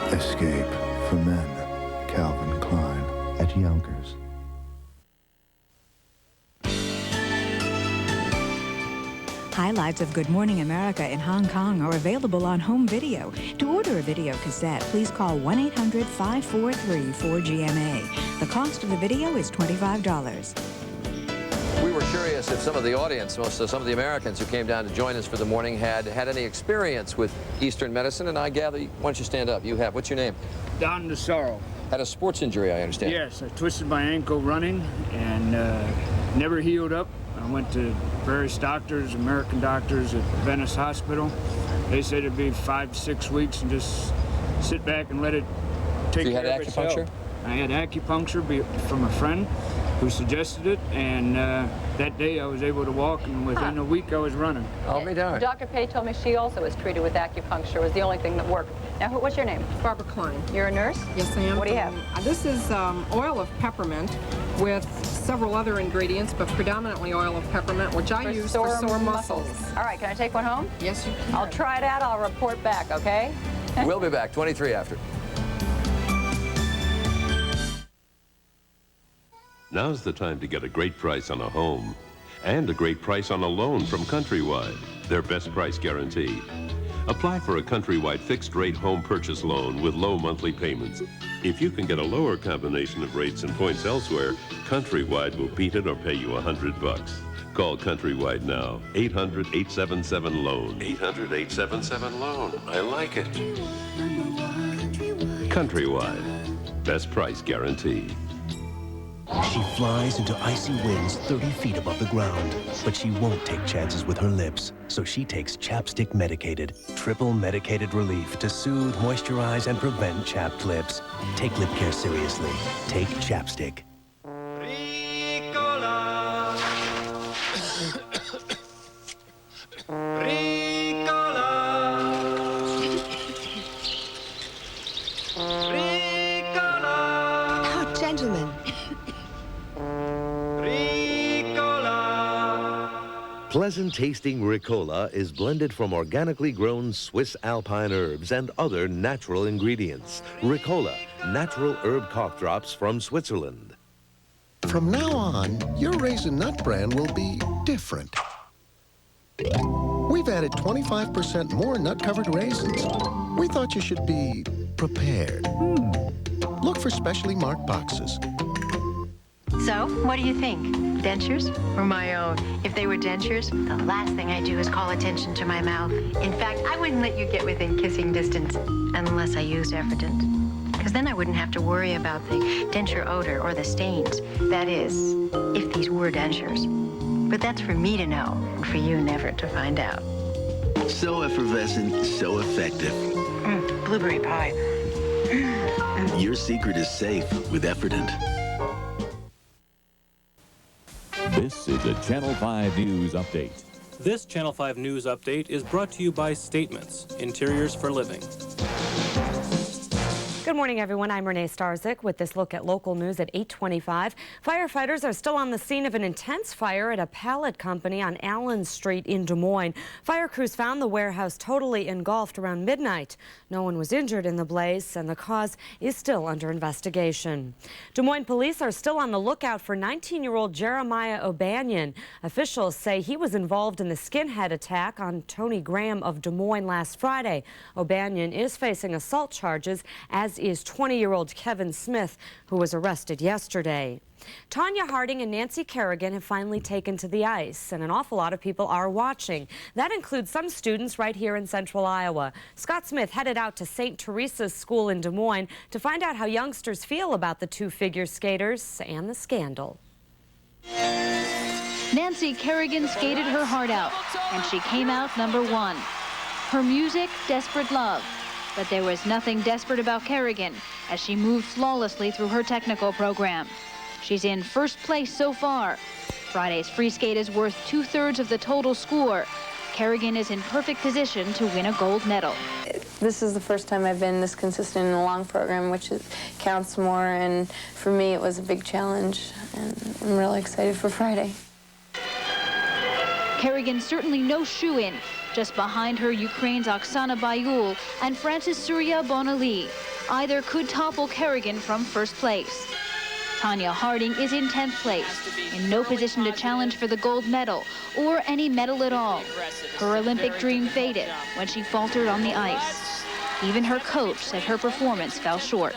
Escape for Men, Calvin Klein at Yonkers. Highlights of Good Morning America in Hong Kong are available on home video. To order a video cassette, please call 1-800-543-4GMA. The cost of the video is $25. We were curious if some of the audience, some of the Americans who came down to join us for the morning had any experience with Eastern medicine, and I gather, why don't you stand up? You have. What's your name? Don DeSoro. had a sports injury, I understand. Yes, I twisted my ankle running and never healed up. I went to various doctors, American doctors at Venice Hospital. They said it'd be 5 to 6 weeks and just sit back and let it take care of itself. So you had acupuncture? I had acupuncture from a friend who suggested it, and that day I was able to walk, and within a week I was running. I'll be darned. Dr. Pei told me she also was treated with acupuncture. It was the only thing that worked. Now, what's your name? Barbara Klein. You're a nurse? Yes, I am. What do you have? This is oil of peppermint with several other ingredients, but predominantly oil of peppermint, which I use for sore muscles. All right, can I take one home? Yes, you can. I'll try it out. I'll report back, okay? We'll be back 23 after. Now's the time to get a great price on a home and a great price on a loan from Countrywide, their best price guarantee. Apply for a Countrywide fixed-rate home purchase loan with low monthly payments. If you can get a lower combination of rates and points elsewhere, Countrywide will beat it or pay you $100. Call Countrywide now, 800-877-LOAN. 800-877-LOAN. I like it. Countrywide, best price guarantee. She flies into icy winds 30 feet above the ground, but she won't take chances with her lips, so she takes Chapstick Medicated, triple medicated relief to soothe, moisturize, and prevent chapped lips. Take lip care seriously. Take Chapstick. Oh, gentlemen. Pleasant-tasting Ricola is blended from organically grown Swiss alpine herbs and other natural ingredients. Ricola, natural herb cough drops from Switzerland. From now on, your Raisin Nut brand will be different. We've added 25% more nut-covered raisins. We thought you should be prepared. Look for specially marked boxes. So, what do you think? Dentures or my own? If they were dentures, the last thing I do is call attention to my mouth. In fact, I wouldn't let you get within kissing distance unless I used Efferdent. Because then I wouldn't have to worry about the denture odor or the stains. That is, if these were dentures. But that's for me to know, and for you never to find out. So effervescent, so effective. Blueberry pie. Your secret is safe with Efferdent. This is a Channel 5 News Update. This Channel 5 News Update is brought to you by Statements, Interiors for Living. Good morning, everyone. I'm Renee Starzyk with this look at local news at 8:25. Firefighters are still on the scene of an intense fire at a pallet company on Allen Street in Des Moines. Fire crews found the warehouse totally engulfed around midnight. No one was injured in the blaze, and the cause is still under investigation. Des Moines police are still on the lookout for 19-year-old Jeremiah O'Banion. Officials say he was involved in the skinhead attack on Tony Graham of Des Moines last Friday. O'Banion is facing assault charges, as is 20-year-old Kevin Smith, who was arrested yesterday. Tanya Harding and Nancy Kerrigan have finally taken to the ice, and an awful lot of people are watching. That includes some students right here in central Iowa. Scott Smith headed out to St. Teresa's School in Des Moines to find out how youngsters feel about the two figure skaters and the scandal. Nancy Kerrigan skated her heart out, and she came out #1. Her music, Desperate Love. But there was nothing desperate about Kerrigan as she moved flawlessly through her technical program. She's in first place so far. Friday's free skate is worth 2/3 of the total score. Kerrigan is in perfect position to win a gold medal. This is the first time I've been this consistent in a long program, which counts more, and for me it was a big challenge, and I'm really excited for Friday. Kerrigan certainly no shoe-in. Just behind her, Ukraine's Oksana Bayul and France's Surya Bonali. Either could topple Kerrigan from first place. Tanya Harding is in 10th place, in no position to challenge for the gold medal or any medal at all. Her Olympic dream faded when she faltered on the ice. Even her coach said her performance fell short.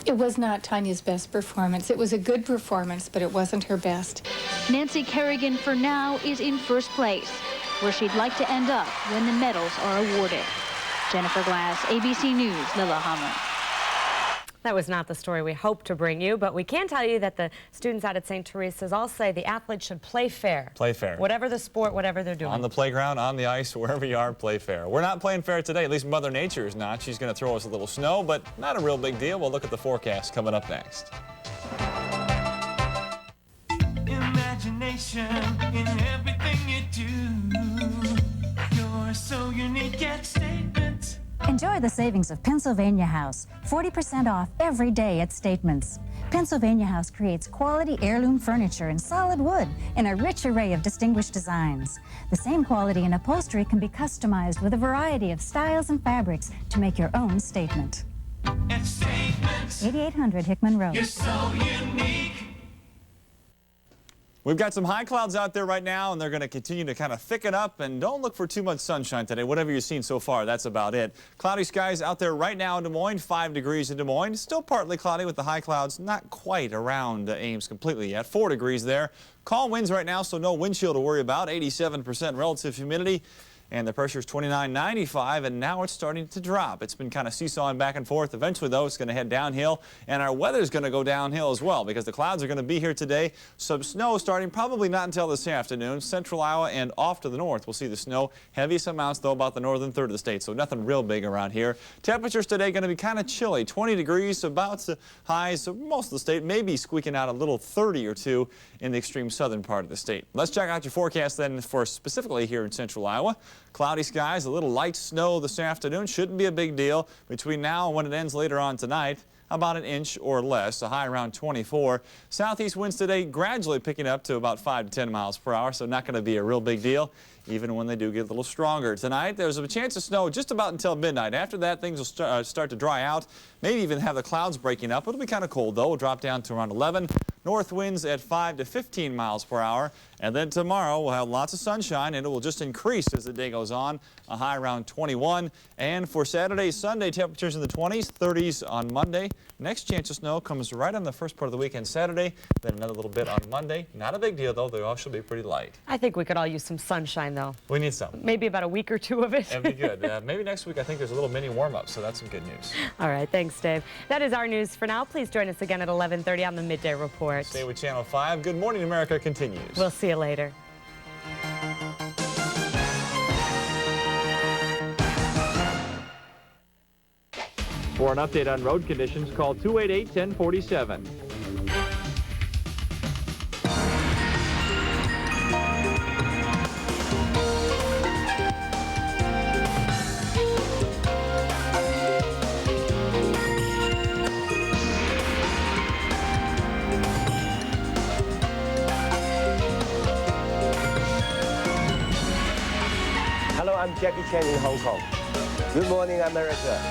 It was not Tanya's best performance. It was a good performance, but it wasn't her best. Nancy Kerrigan, for now, is in first place, where she'd like to end up when the medals are awarded. Jennifer Glass, ABC News, Lillehammer. That was not the story we hoped to bring you, but we can tell you that the students out at St. Teresa's all say the athletes should play fair. Play fair. Whatever the sport, whatever they're doing. On the playground, on the ice, wherever you are, play fair. We're not playing fair today, at least Mother Nature is not. She's going to throw us a little snow, but not a real big deal. We'll look at the forecast coming up next. Imagination in everything you do. You're so unique at Statements. Enjoy the savings of Pennsylvania House. 40% off every day at Statements. Pennsylvania House creates quality heirloom furniture in solid wood in a rich array of distinguished designs. The same quality in upholstery can be customized with a variety of styles and fabrics to make your own statement. At Statements. 8800 Hickman Road. You're so unique. We've got some high clouds out there right now, and they're going to continue to kind of thicken up, and don't look for too much sunshine today. Whatever you've seen so far, that's about it. Cloudy skies out there right now in Des Moines, 5 degrees in Des Moines. Still partly cloudy with the high clouds not quite around Ames completely yet. 4 degrees there. Calm winds right now, so no wind chill to worry about. 87% relative humidity. And the pressure is 29.95, and now it's starting to drop. It's been kind of seesawing back and forth. Eventually, though, it's going to head downhill, and our weather is going to go downhill as well because the clouds are going to be here today. Some snow starting probably not until this afternoon. Central Iowa and off to the north, we'll see the snow. Heaviest amounts, though, about the northern third of the state, so nothing real big around here. Temperatures today going to be kind of chilly, 20 degrees, about the highs of most of the state, maybe squeaking out a little 30 or 2 in the extreme southern part of the state. Let's check out your forecast then for specifically here in central Iowa. Cloudy skies, a little light snow this afternoon. Shouldn't be a big deal. Between now and when it ends later on tonight, about an inch or less, a high around 24. Southeast winds today gradually picking up to about 5 to 10 miles per hour, so not going to be a real big deal, even when they do get a little stronger. Tonight, there's a chance of snow just about until midnight. After that, things will start to dry out, maybe even have the clouds breaking up. It'll be kind of cold, though. We'll drop down to around 11. North winds at 5 to 15 miles per hour. And then tomorrow, we'll have lots of sunshine, and it will just increase as the day goes on, a high around 21. And for Saturday, Sunday, temperatures in the 20s, 30s on Monday. Next chance of snow comes right on the first part of the weekend Saturday, then another little bit on Monday. Not a big deal, though. They all should be pretty light. I think we could all use some sunshine, though. We need some. Maybe about a week or 2 of it. That'd be good. Maybe next week, I think there's a little mini warm-up, so that's some good news. All right. Thanks, Dave. That is our news for now. Please join us again at 11:30 on the Midday Report. Stay with Channel 5. Good Morning America continues. We'll see you later. For an update on road conditions, call 288-1047. Hello, I'm Jackie Chan in Hong Kong. Good morning, America.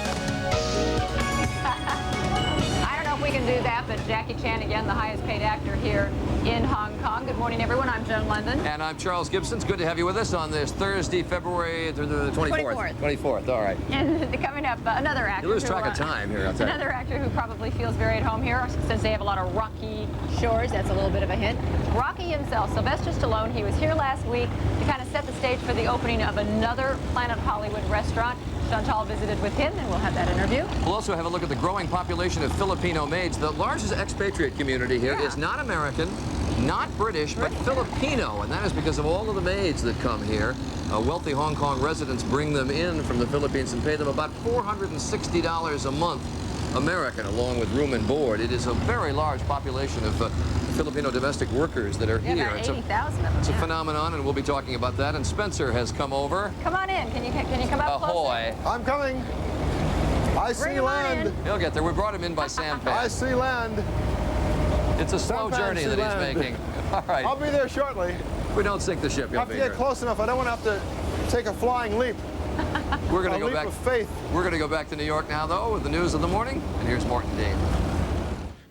I don't know if we can do that, but Jackie Chan, again, the highest paid actor here in Hong Kong. Good morning, everyone. I'm Joan London. And I'm Charles Gibson. It's good to have you with us on this Thursday, February the 24th. 24th, all right. And coming up, another actor. You lose track of time here, I'll tell you. Another actor who probably feels very at home here, since they have a lot of rocky shores. That's a little bit of a hint. Rocky himself, Sylvester Stallone, he was here last week to kind of set the stage for the opening of another Planet Hollywood restaurant. Chantal visited with him, and we'll have that interview. We'll also have a look at the growing population of Filipino maids. The largest expatriate community here is not American, not British, but Filipino, and that is because of all of the maids that come here. Wealthy Hong Kong residents bring them in from the Philippines and pay them about $460 a month American, along with room and board. It is a very large population of Filipino domestic workers that are here. About 80,000 of them. It's a phenomenon, and we'll be talking about that. And Spencer has come over. Come on in. Can you come up closer? Ahoy. I'm coming. I see land. He'll get there. We brought him in by sampan. I see land. It's a slow journey that he's making. All right. I'll be there shortly. If we don't sink the ship, you'll I have be to get here. close enough. I don't want to have to take a flying leap. We're going to go leap back. of faith. We're going to go back to New York now, though, with the news of the morning. And here's Morton Dean.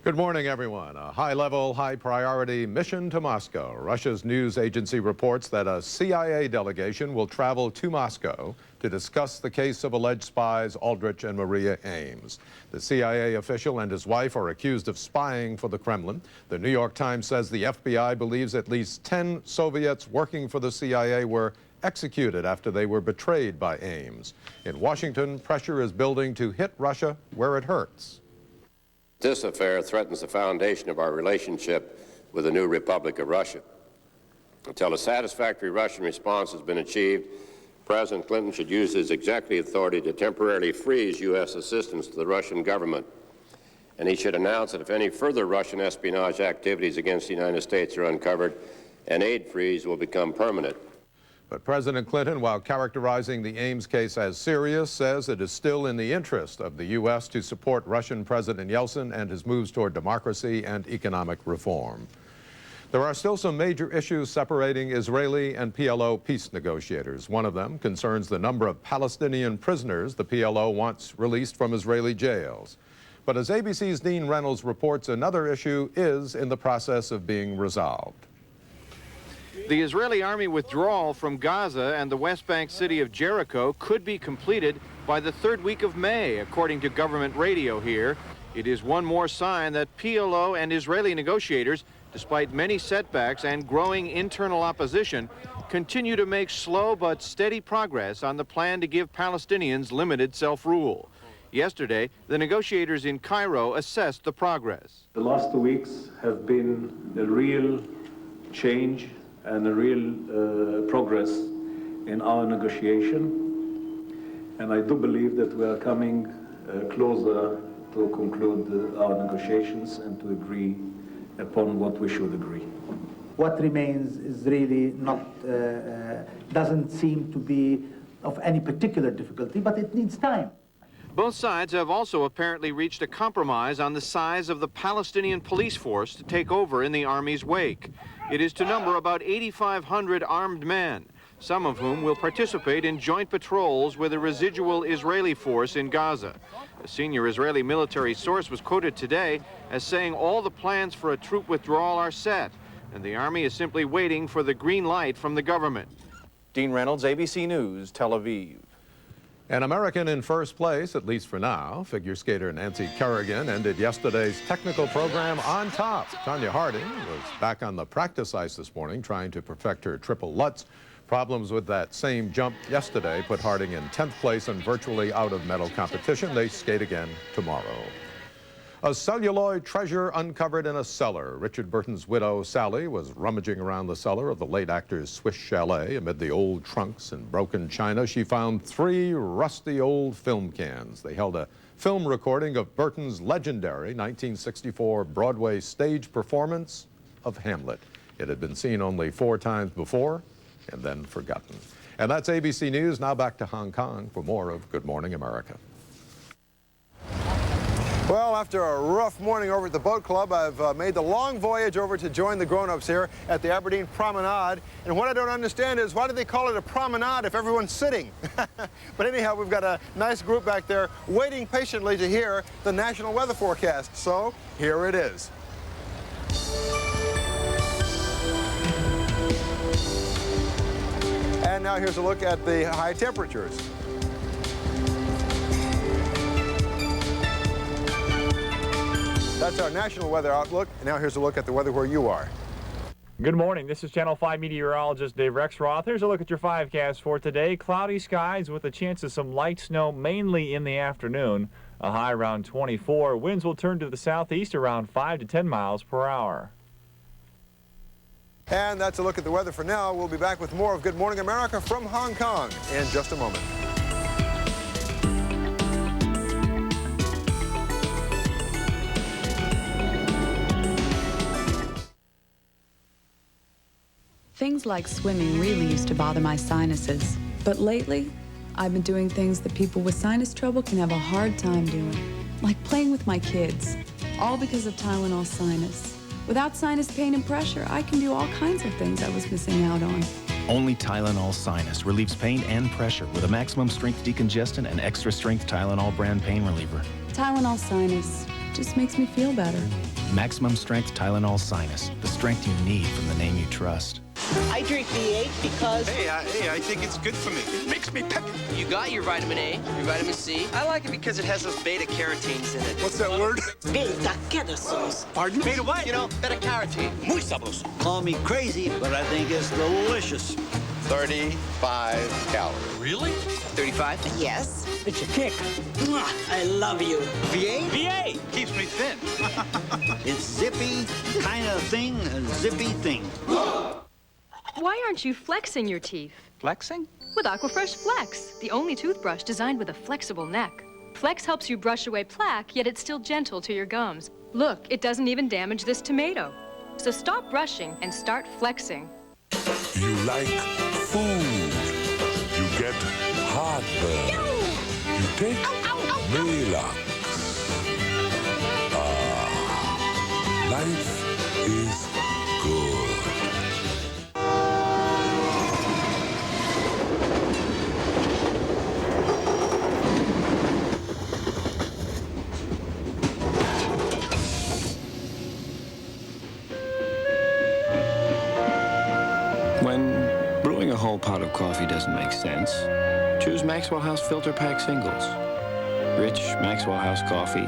Good morning, everyone. A high-level, high-priority mission to Moscow. Russia's news agency reports that a CIA delegation will travel to Moscow to discuss the case of alleged spies Aldrich and Maria Ames. The CIA official and his wife are accused of spying for the Kremlin. The New York Times says the FBI believes at least 10 Soviets working for the CIA were executed after they were betrayed by Ames. In Washington, pressure is building to hit Russia where it hurts. This affair threatens the foundation of our relationship with the new Republic of Russia. Until a satisfactory Russian response has been achieved, President Clinton should use his executive authority to temporarily freeze U.S. assistance to the Russian government. And he should announce that if any further Russian espionage activities against the United States are uncovered, an aid freeze will become permanent. But President Clinton, while characterizing the Ames case as serious, says it is still in the interest of the U.S. to support Russian President Yeltsin and his moves toward democracy and economic reform. There are still some major issues separating Israeli and PLO peace negotiators. One of them concerns the number of Palestinian prisoners the PLO wants released from Israeli jails. But as ABC's Dean Reynolds reports, another issue is in the process of being resolved. The Israeli army withdrawal from Gaza and the West Bank city of Jericho could be completed by the third week of May, according to government radio here. It is one more sign that PLO and Israeli negotiators, despite many setbacks and growing internal opposition, continue to make slow but steady progress on the plan to give Palestinians limited self-rule. Yesterday, the negotiators in Cairo assessed the progress. The last 2 weeks have been a real change and a real progress in our negotiation. And I do believe that we are coming closer to conclude our negotiations and to agree upon what we should agree. What remains is really not, doesn't seem to be of any particular difficulty, but it needs time. Both sides have also apparently reached a compromise on the size of the Palestinian police force to take over in the army's wake. It is to number about 8,500 armed men, some of whom will participate in joint patrols with a residual Israeli force in Gaza. A senior Israeli military source was quoted today as saying all the plans for a troop withdrawal are set, and the army is simply waiting for the green light from the government. Dean Reynolds, ABC News, Tel Aviv. An American in first place, at least for now. Figure skater Nancy Kerrigan ended yesterday's technical program on top. Tanya Harding was back on the practice ice this morning trying to perfect her triple Lutz. Problems with that same jump yesterday put Harding in 10th place and virtually out of medal competition. They skate again tomorrow. A celluloid treasure uncovered in a cellar. Richard Burton's widow, Sally, was rummaging around the cellar of the late actor's Swiss chalet. Amid the old trunks and broken china, she found 3 rusty old film cans. They held a film recording of Burton's legendary 1964 Broadway stage performance of Hamlet. It had been seen only 4 times before and then forgotten. And that's ABC News. Now back to Hong Kong for more of Good Morning America. Well, after a rough morning over at the boat club, I've made the long voyage over to join the grown-ups here at the Aberdeen Promenade. And what I don't understand is, why do they call it a promenade if everyone's sitting? But anyhow, we've got a nice group back there waiting patiently to hear the national weather forecast. So here it is. And now here's a look at the high temperatures. That's our national weather outlook. And now here's a look at the weather where you are. Good morning. This is Channel 5 meteorologist Dave Rexroth. Here's a look at your 5cast for today. Cloudy skies with a chance of some light snow mainly in the afternoon. A high around 24. Winds will turn to the southeast around 5 to 10 miles per hour. And that's a look at the weather for now. We'll be back with more of Good Morning America from Hong Kong in just a moment. Things like swimming really used to bother my sinuses. But lately, I've been doing things that people with sinus trouble can have a hard time doing. Like playing with my kids. All because of Tylenol Sinus. Without sinus pain and pressure, I can do all kinds of things I was missing out on. Only Tylenol Sinus relieves pain and pressure with a maximum strength decongestant and extra strength Tylenol brand pain reliever. Tylenol Sinus just makes me feel better. Maximum strength Tylenol Sinus, the strength you need from the name you trust. I drink V8 because... Hey, I think it's good for me. It makes me peppy. You got your vitamin A, your vitamin C. I like it because it has those beta-carotenes in it. What's that word? Beta-carotenes. Pardon? Beta what? You know, beta-carotene. Muy sabroso. Call me crazy, but I think it's delicious. 35 calories. Really? 35? Yes. It's a kick. Mwah, I love you. V8? V8 keeps me thin. It's zippy kind of thing, a zippy thing. Why aren't you flexing your teeth? Flexing? With Aquafresh Flex, the only toothbrush designed with a flexible neck. Flex helps you brush away plaque, yet it's still gentle to your gums. Look, it doesn't even damage this tomato. So stop brushing and start flexing. You like food. You get heartburn. You take Relax. Life is good. When brewing a whole pot of coffee doesn't make sense, choose Maxwell House Filter Pack Singles. Rich Maxwell House coffee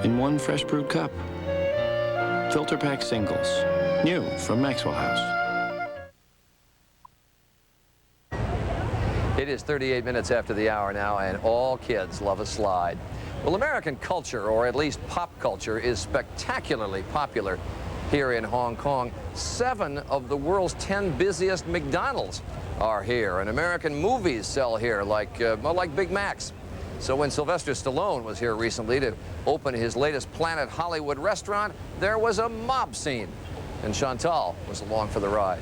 in one fresh brewed cup. Filter Pack Singles. New from Maxwell House. It is 38 minutes after the hour now, and all kids love a slide. Well, American culture, or at least pop culture, is spectacularly popular here in Hong Kong. 7 of the world's 10 busiest McDonald's are here, and American movies sell here like Big Macs. So when Sylvester Stallone was here recently to open his latest Planet Hollywood restaurant, there was a mob scene, and Chantal was along for the ride.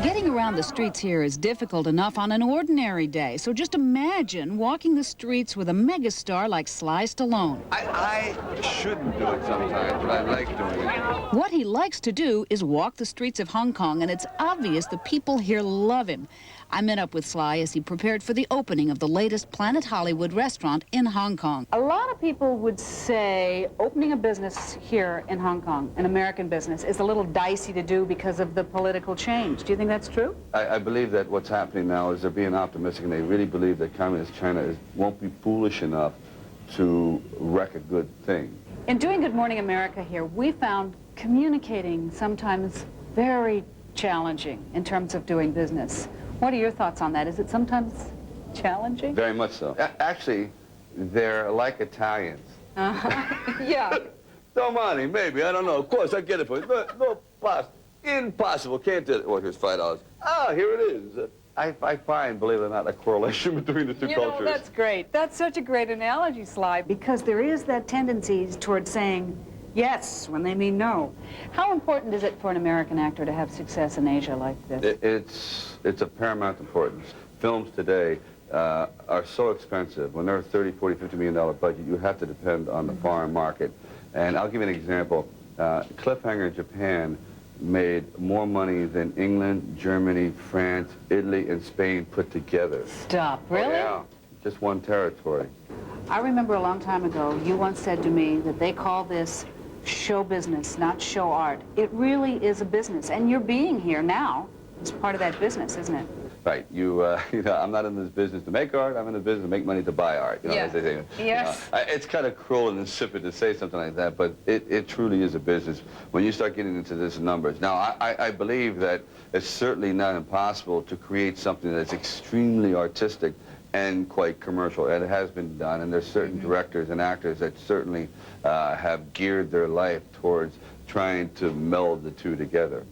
Getting around the streets here is difficult enough on an ordinary day, so just imagine walking the streets with a megastar like Sly Stallone. I shouldn't do it sometimes, but I like doing it. What he likes to do is walk the streets of Hong Kong, and it's obvious the people here love him. I met up with Sly as he prepared for the opening of the latest Planet Hollywood restaurant in Hong Kong. A lot of people would say opening a business here in Hong Kong, an American business, is a little dicey to do because of the political change. Do you think that's true? I believe that what's happening now is they're being optimistic, and they really believe that Communist China won't be foolish enough to wreck a good thing. In doing Good Morning America here, we found communicating sometimes very challenging in terms of doing business. What are your thoughts on that? Is it sometimes challenging? Very much so. Actually, they're like Italians. Yeah. Domani, maybe, I don't know. Of course, I get it for you. No, impossible, can't do it. Well, here's $5. Ah, here it is. I find, believe it or not, a correlation between the two cultures. You know, that's great. That's such a great analogy, Sly, because there is that tendency towards saying yes when they mean no. How important is it for an American actor to have success in Asia like this? It's of paramount importance. Films today are so expensive. When they're a $30, $40, $50 million budget, you have to depend on the foreign market. And I'll give you an example. Cliffhanger Japan made more money than England, Germany, France, Italy, and Spain put together. Stop, really? Oh, yeah, just one territory. I remember a long time ago, you once said to me that they call this show business, not show art. It really is a business, and your being here now is part of that business, isn't it? Right. You know, I'm not in this business to make art. I'm in the business to make money to buy art. You know, Yeah. as they say. Yes. It's kind of cruel and insipid to say something like that, but it truly is a business when you start getting into this numbers. Now, I believe that it's certainly not impossible to create something that's extremely artistic and quite commercial. And it has been done, and there's certain directors and actors that certainly have geared their life towards trying to meld the two together.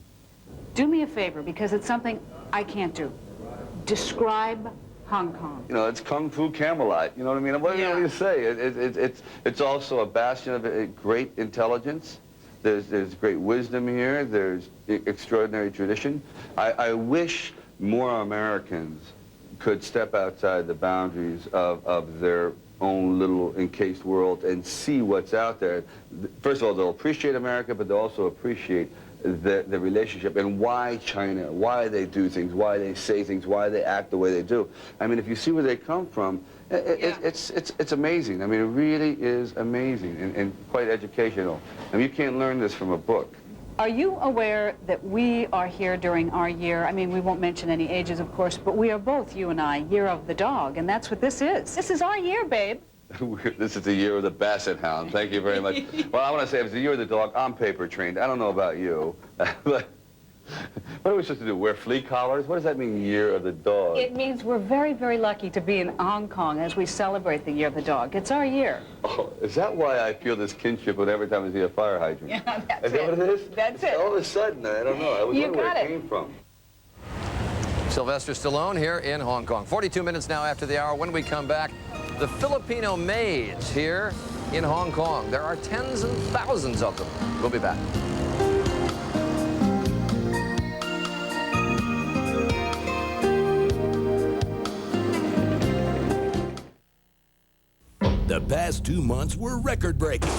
Do me a favor, because it's something I can't do. Describe Hong Kong. You know, it's Kung Fu Camelot, you know what I mean? What do you say? It's also a bastion of great intelligence. There's great wisdom here. There's extraordinary tradition. I wish more Americans could step outside the boundaries of their own little encased world and see what's out there. First of all, they'll appreciate America, but they'll also appreciate the relationship and why China, why they do things, why they say things, why they act the way they do. I mean, if you see where they come from, it's amazing. I mean, it really is amazing and quite educational. I mean, you can't learn this from a book. Are you aware that we are here during our year? I mean, we won't mention any ages, of course, but we are both, you and I, Year of the Dog, and that's what this is. This is our year, babe. This is the year of the Basset Hound. Thank you very much. Well, I want to say, if it's the year of the dog, I'm paper trained. I don't know about you, but What are we supposed to do, wear flea collars? What does that mean, Year of the Dog? It means we're very, very lucky to be in Hong Kong as we celebrate the Year of the Dog. It's our year. Oh, is that why I feel this kinship with every time I see a fire hydrant? Yeah, that's Is that what it is? That's it. All of a sudden, I don't know. I was wondering where it came from. Sylvester Stallone here in Hong Kong. 42 minutes now after the hour. When we come back, the Filipino maids here in Hong Kong. There are tens and thousands of them. We'll be back. The past 2 months were record-breaking.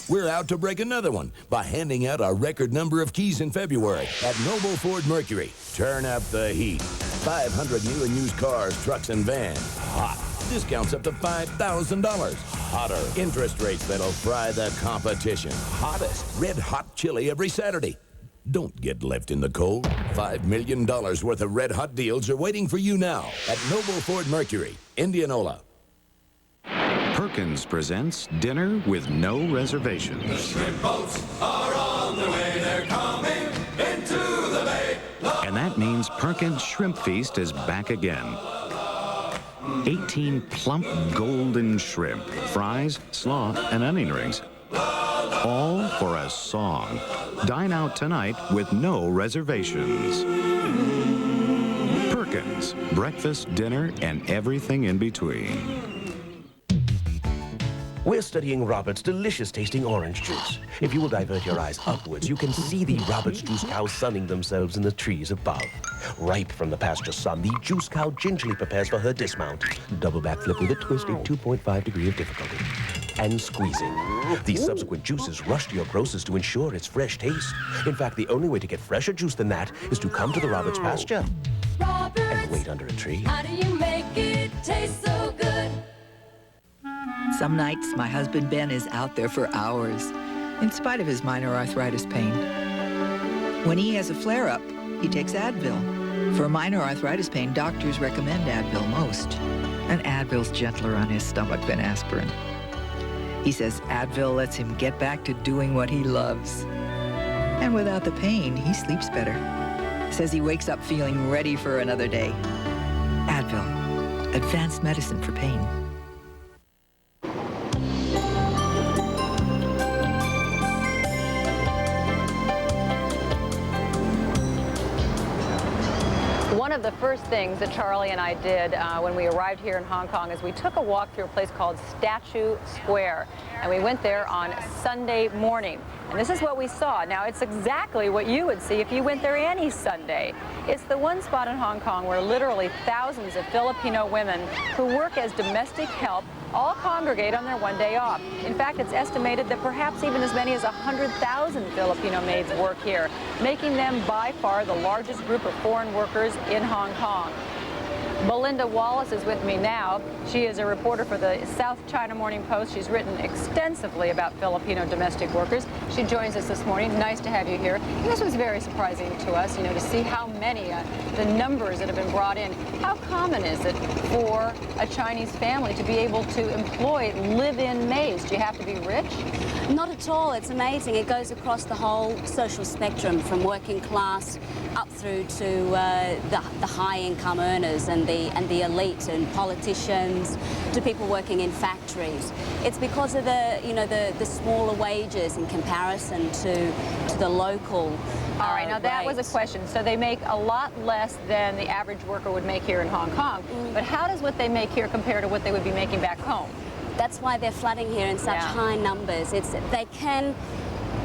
We're out to break another one by handing out a record number of keys in February at Noble Ford Mercury. Turn up the heat. 500 new and used cars, trucks, and vans. Hot. Discounts up to $5,000. Hotter. Interest rates that'll fry the competition. Hottest. Red hot chili every Saturday. Don't get left in the cold. $5 million worth of red hot deals are waiting for you now at Noble Ford Mercury, Indianola. Perkins presents Dinner with No Reservations. The shrimp boats are on the way, they're coming into the bay. And that means Perkins Shrimp Feast is back again. 18 plump golden shrimp, fries, slaw, and onion rings. All for a song. Dine out tonight with no reservations. Perkins, breakfast, dinner, and everything in between. We're studying Robert's delicious-tasting orange juice. If you will divert your eyes upwards, you can see the Robert's juice cows sunning themselves in the trees above. Ripe from the pasture sun, the juice cow gingerly prepares for her dismount. Double backflip with a twisting 2.5 degree of difficulty. And squeezing. The subsequent juices rush to your grocers to ensure its fresh taste. In fact, the only way to get fresher juice than that is to come to the Robert's pasture. And wait under a tree. How do you make it taste so good? Some nights, my husband Ben is out there for hours, in spite of his minor arthritis pain. When he has a flare-up, he takes Advil. For minor arthritis pain, doctors recommend Advil most. And Advil's gentler on his stomach than aspirin. He says Advil lets him get back to doing what he loves. And without the pain, he sleeps better. Says he wakes up feeling ready for another day. Advil, advanced medicine for pain. One of the first things that Charlie and I did when we arrived here in Hong Kong is we took a walk through a place called Statue Square. And we went there on Sunday morning. And this is what we saw. Now, it's exactly what you would see if you went there any Sunday. It's the one spot in Hong Kong where literally thousands of Filipino women who work as domestic help all congregate on their one day off. In fact, it's estimated that perhaps even as many as 100,000 Filipino maids work here, making them by far the largest group of foreign workers in Hong Kong. Belinda Wallace is with me now. She is a reporter for the South China Morning Post. She's written extensively about Filipino domestic workers. She joins us this morning. Nice to have you here. And this was very surprising to us, to see how many, the numbers that have been brought in. How common is it for a Chinese family to be able to employ live-in maids? Do you have to be rich? Not at all. It's amazing. It goes across the whole social spectrum, from working class up through to the high-income earners and the elite and politicians, to people working in factories. It's because of the smaller wages in comparison to the local. All right, now that was a question. So they make a lot less than the average worker would make here in Hong Kong. But how does what they make here compare to what they would be making back home? That's why they're flooding here in such high numbers. They can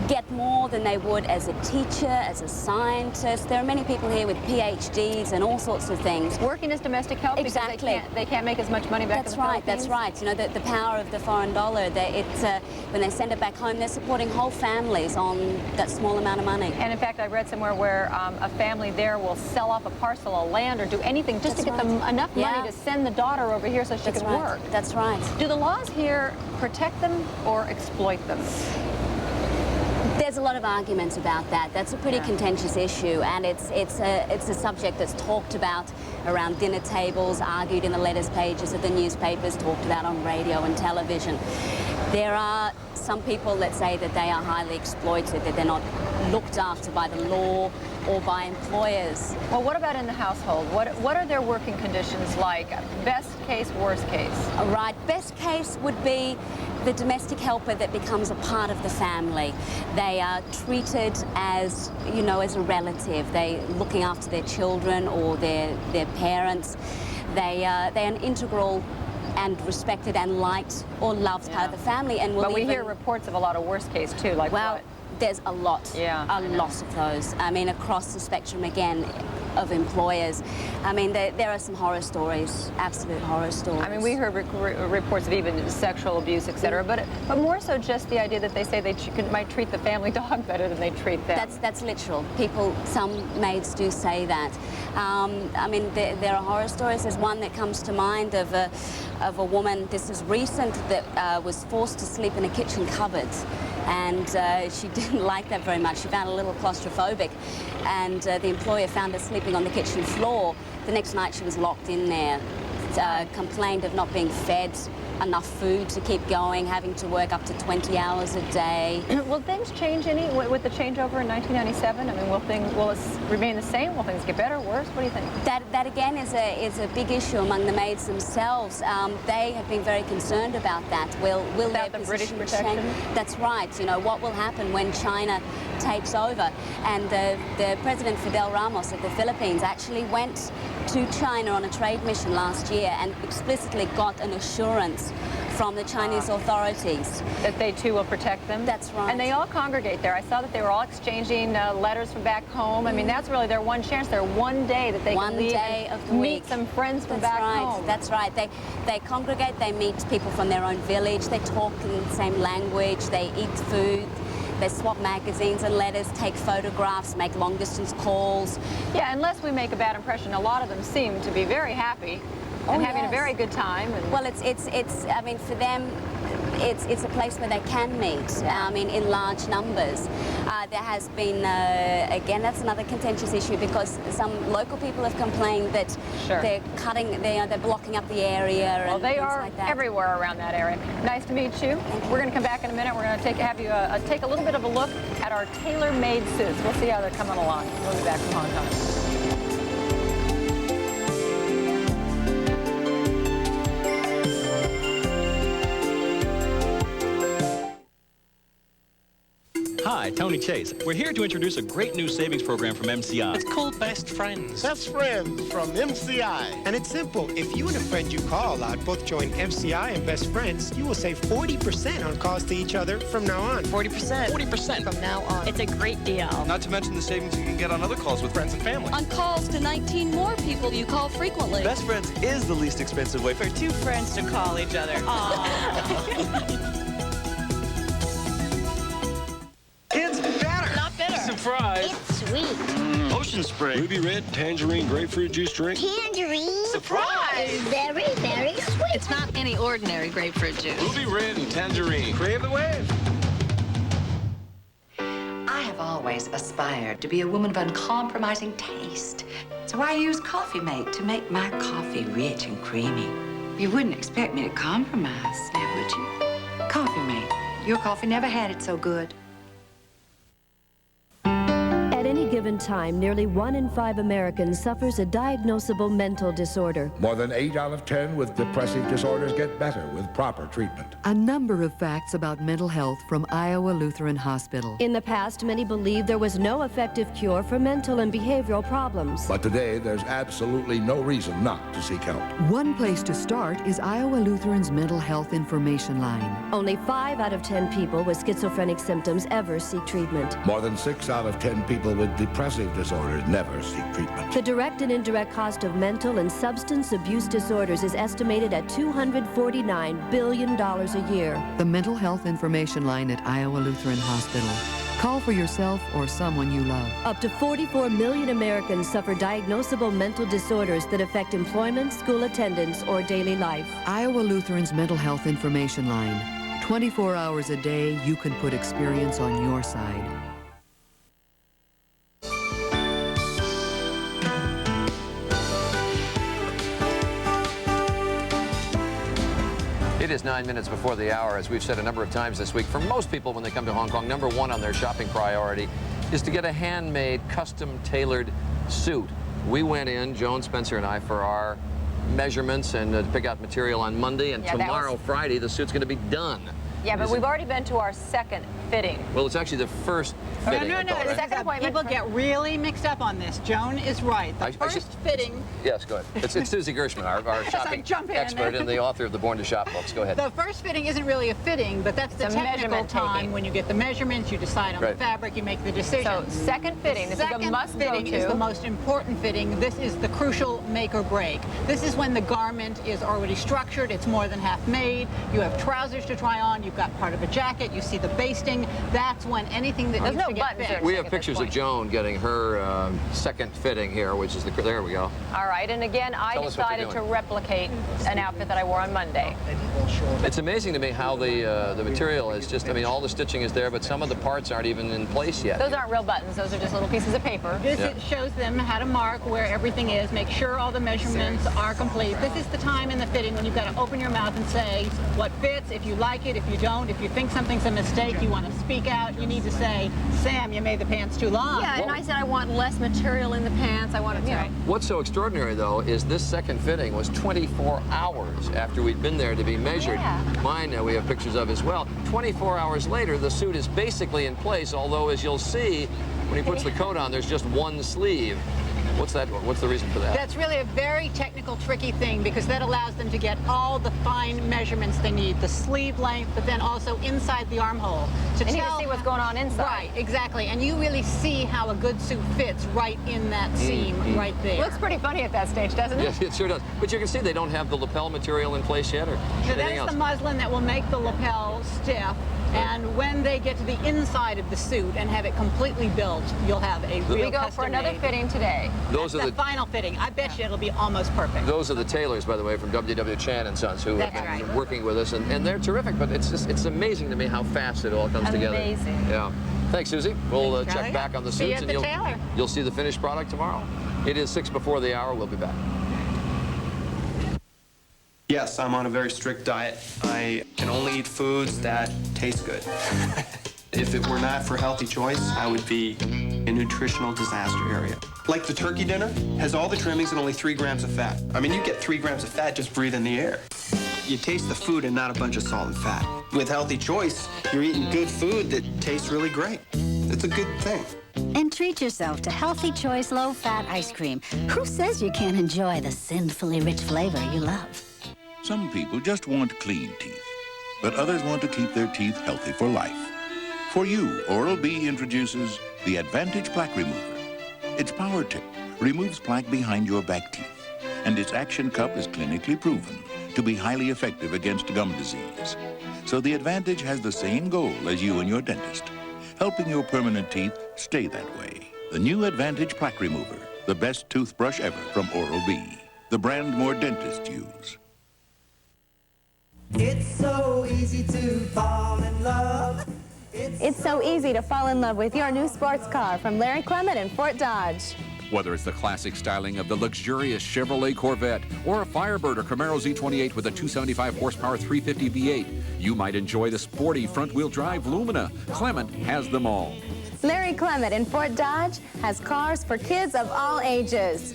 get more than they would as a teacher, as a scientist. There are many people here with PhDs and all sorts of things. Working as domestic help exactly. Because they can't make as much money back in the Philippines? That's right. The power of the foreign dollar, when they send it back home, they're supporting whole families on that small amount of money. And in fact, I read somewhere where a family there will sell off a parcel of land or do anything just to get them enough money to send the daughter over here so she can work. That's right. Do the laws here protect them or exploit them? There's a lot of arguments about that. That's a pretty contentious issue, and it's a subject that's talked about around dinner tables, argued in the letters pages of the newspapers, talked about on radio and television. There are some people that say that they are highly exploited, that they're not looked after by the law, or by employers. Well, what about in the household? What are their working conditions like? Best case, worst case? Right, best case would be the domestic helper that becomes a part of the family. They are treated as, you know, as a relative. They're looking after their children or their parents. They're an integral and respected and liked or loved part of the family. And but we hear reports of a lot of worst case too, like what? There's a lot, a lot of those. I mean, across the spectrum again of employers. I mean, there are some horror stories, absolute horror stories. I mean, we heard reports of even sexual abuse, etc. But more so just the idea that they say they might treat the family dog better than they treat them. That's literal. People, some maids do say that. I mean, there are horror stories. There's one that comes to mind of a woman, this is recent, that was forced to sleep in a kitchen cupboard. And she didn't like that very much. She found it a little claustrophobic. And the employer found her sleeping on the kitchen floor. The next night she was locked in there. Complained of not being fed enough food to keep going, having to work up to 20 hours a day. Will things change any with the changeover in 1997? I mean, will it remain the same? Will things get better, worse? What do you think? That again is a big issue among the maids themselves. They have been very concerned about that. Will about their the British position protection? change? That's right. You know, what will happen when China takes over? And the President Fidel Ramos of the Philippines actually went to China on a trade mission last year and explicitly got an assurance from the Chinese authorities. That they too will protect them? That's right. And they all congregate there. I saw that they were all exchanging letters from back home. I mean, that's really their one chance, their one day that they can leave and meet some friends from back home. That's right. They congregate, they meet people from their own village, they talk in the same language, they eat food. They swap magazines and letters, take photographs, make long-distance calls. Yeah, unless we make a bad impression, a lot of them seem to be very happy and having a very good time. And well, it's. I mean, for them, it's a place where they can meet. I mean, in large numbers. There has been, again, that's another contentious issue because some local people have complained that they're blocking up the area. Well, and they things are like that. everywhere around that area. Nice to meet you. We're going to come back in a minute. We're going to have you take a little bit of a look at our tailor-made suits. We'll see how they're coming along. We'll be back from Hong Kong. Hi, Tony Chase. We're here to introduce a great new savings program from MCI. It's called Best Friends. Best Friends from MCI. And it's simple. If you and a friend you call a lot both join MCI and Best Friends, you will save 40% on calls to each other from now on. 40%. 40% from now on. It's a great deal. Not to mention the savings you can get on other calls with friends and family. On calls to 19 more people you call frequently. Best Friends is the least expensive way for two friends to call each other. Aww. It's better. Not bitter. Surprise. It's sweet. Ocean spray. Ruby red, tangerine, grapefruit juice drink. Tangerine. Surprise. Very, very sweet. It's not any ordinary grapefruit juice. Ruby red and tangerine. Crave the wave. I have always aspired to be a woman of uncompromising taste. So I use Coffee Mate to make my coffee rich and creamy. You wouldn't expect me to compromise, now would you? Coffee Mate. Your coffee never had it so good. At any given time, nearly 1 in 5 Americans suffers a diagnosable mental disorder. More than 8 out of 10 with depressive disorders get better with proper treatment. A number of facts about mental health from Iowa Lutheran Hospital. In the past, many believed there was no effective cure for mental and behavioral problems. But today, there's absolutely no reason not to seek help. One place to start is Iowa Lutheran's Mental Health Information Line. Only 5 out of 10 people with schizophrenic symptoms ever seek treatment. More than 6 out of 10 people with depressive disorders never seek treatment. The direct and indirect cost of mental and substance abuse disorders is estimated at $249 billion a year. The Mental Health Information Line at Iowa Lutheran Hospital. Call for yourself or someone you love. Up to 44 million Americans suffer diagnosable mental disorders that affect employment, school attendance, or daily life. Iowa Lutheran's Mental Health Information Line. 24 hours a day, you can put experience on your side. It is 9 minutes before the hour, as we've said a number of times this week. For most people, when they come to Hong Kong, #1 on their shopping priority is to get a handmade, custom-tailored suit. We went in, Joan, Spencer, and I, for our measurements and to pick out material on Monday, and tomorrow, Friday, the suit's going to be done. Yeah, but we've already been to our second fitting. Well, it's actually the first fitting. No, the second appointment. People get really mixed up on this. Joan is right. The first fitting. Yes, go ahead. It's Susie Gershman, our shopping expert and the author of the Born to Shop books. Go ahead. The first fitting isn't really a fitting, but that's the technical time when you get the measurements, you decide on the fabric, you make the decision. So second fitting, this is a must go to. Second fitting is the most important fitting. This is the crucial make or break. This is when the garment is already structured. It's more than half made. You have trousers to try on. You've got part of a jacket. You see the basting. That's when anything that needs to get fixed. We have pictures of Joan getting her second fitting here, which is there we go. All right, and again, I decided to replicate an outfit that I wore on Monday. It's amazing to me how the material is just, I mean, all the stitching is there, but some of the parts aren't even in place yet. Those aren't real buttons. Those are just little pieces of paper. This shows them how to mark where everything is, make sure all the measurements are complete. This is the time in the fitting when you've got to open your mouth and say what fits, if you like it, if you don't, if you think something's a mistake, you want to speak out, you need to say, Sam, you made the pants too long. Yeah, and I said I want less material in the pants. I want it, you know. What's so extraordinary, though, is this second fitting was 24 hours after we'd been there to be measured. Mine, we have pictures of as well. 24 hours later, the suit is basically in place, although, as you'll see, when he puts the coat on, there's just one sleeve. What's that? What's the reason for that? That's really a very technical, tricky thing because that allows them to get all the fine measurements they need, the sleeve length, but then also inside the armhole. You need to see what's going on inside. Right, exactly. And you really see how a good suit fits right in that seam right there. Looks pretty funny at that stage, doesn't it? Yes, it sure does. But you can see they don't have the lapel material in place yet or So anything that is else. the muslin that will make the lapel stiff. And when they get to the inside of the suit and have it completely built, you'll have a real We go for another fitting today. Those are the final fitting. I bet you it'll be almost perfect. Those are the tailors, by the way, from W.W. Chan and Sons, who have been working with us, and they're terrific. But it's amazing to me how fast it all comes together. Amazing. Yeah. Thanks, Susie. We'll check back on the See you suits, at and the tailor. you'll see the finished product tomorrow. It is 6 before the hour. We'll be back. Yes, I'm on a very strict diet. I can only eat foods that taste good. If it were not for Healthy Choice, I would be a nutritional disaster area. Like the turkey dinner, has all the trimmings and only 3 grams of fat. I mean, you get 3 grams of fat just breathing the air. You taste the food and not a bunch of salt and fat. With Healthy Choice, you're eating good food that tastes really great. It's a good thing. And treat yourself to Healthy Choice low-fat ice cream. Who says you can't enjoy the sinfully rich flavor you love? Some people just want clean teeth, but others want to keep their teeth healthy for life. For you, Oral-B introduces the Advantage Plaque Remover. Its power tip removes plaque behind your back teeth, and its action cup is clinically proven to be highly effective against gum disease. So the Advantage has the same goal as you and your dentist, helping your permanent teeth stay that way. The new Advantage Plaque Remover, the best toothbrush ever from Oral-B, the brand more dentists use. It's so easy to fall in love. It's so easy to fall in love with your new sports car from Larry Clement in Fort Dodge. Whether it's the classic styling of the luxurious Chevrolet Corvette or a Firebird or Camaro Z28 with a 275 horsepower 350 V8, you might enjoy the sporty front-wheel drive Lumina. Clement has them all. Larry Clement in Fort Dodge has cars for kids of all ages.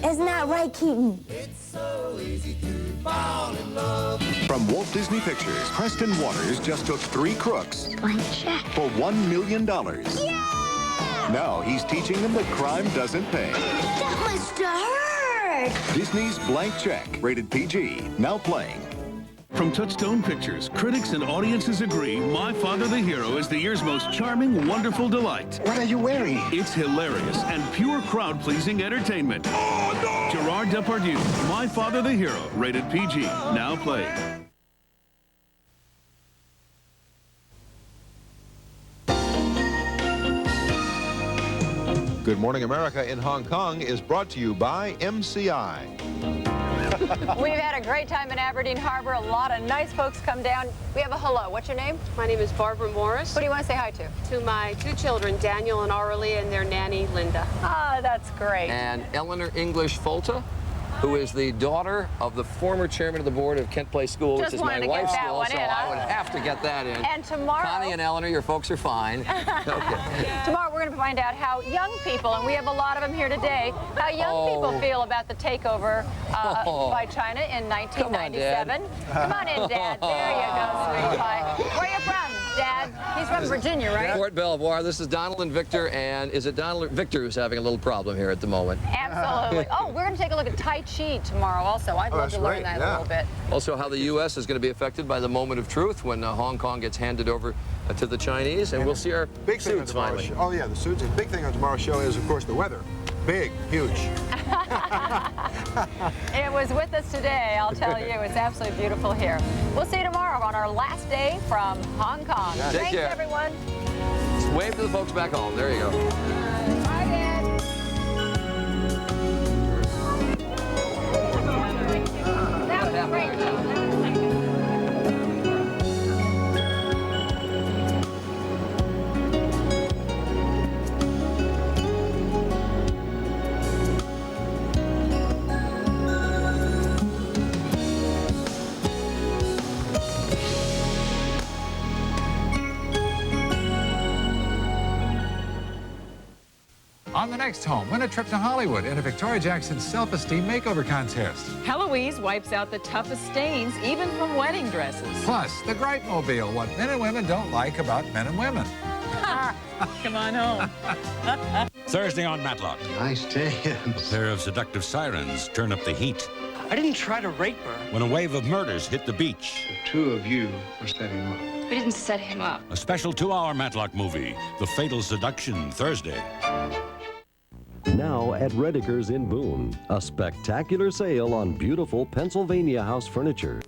Isn't that right, Keaton? It's so easy to fall in love. From Walt Disney Pictures, Preston Waters just took 3 crooks Blank check. for $1 million. Yeah! Now he's teaching them that crime doesn't pay. That must have hurt. Disney's Blank Check, rated PG, now playing. From Touchstone Pictures, critics and audiences agree My Father the Hero is the year's most charming, wonderful delight. What are you wearing? It's hilarious and pure crowd-pleasing entertainment. Oh, no! Gerard Depardieu, My Father the Hero, rated PG, now playing. Good Morning America in Hong Kong is brought to you by MCI. We've had a great time in Aberdeen Harbour. A lot of nice folks come down. We have a hello. What's your name? My name is Barbara Morris. Who do you want to say hi to? To my 2 children, Daniel and Aurelie, and their nanny, Linda. Ah, that's great. And Eleanor English Folta, who is the daughter of the former chairman of the board of Kent Place School, which is my wife's school, so I would have to get that in. And tomorrow... Connie and Eleanor, your folks are fine. Okay. Tomorrow we're we're going to find out how young people, and we have a lot of them here today, how young people feel about the takeover by China in 1997. Come on in, Dad. There you go, sweet pie. Where are you from, Dad? He's from Virginia, right? Fort Belvoir. This is Donald and Victor, and is it Donald or Victor who's having a little problem here at the moment? Absolutely. Oh, we're going to take a look at Tai Chi tomorrow also. I'd love to learn that a little bit. Also, how the U.S. is going to be affected by the moment of truth when Hong Kong gets handed over to the Chinese, and we'll see our big suits finally. Oh, yeah, the suits. The big thing on tomorrow's show is, of course, the weather. Big, huge. It was with us today, I'll tell you. It's absolutely beautiful here. We'll see you tomorrow on our last day from Hong Kong. Take Thanks, care. everyone. Wave to the folks back home. There you go. Bye, Dad. That was great. On the next home, win a trip to Hollywood in a Victoria Jackson self-esteem makeover contest. Heloise wipes out the toughest stains, even from wedding dresses. Plus, the Gripe Mobile, what men and women don't like about men and women. Come on home. Thursday on Matlock. Nice dance. A pair of seductive sirens turn up the heat. I didn't try to rape her. When a wave of murders hit the beach. The two of you were setting him up. We didn't set him up. A special 2-hour Matlock movie, The Fatal Seduction, Thursday. Now at Redeker's in Boone, a spectacular sale on beautiful Pennsylvania house furniture.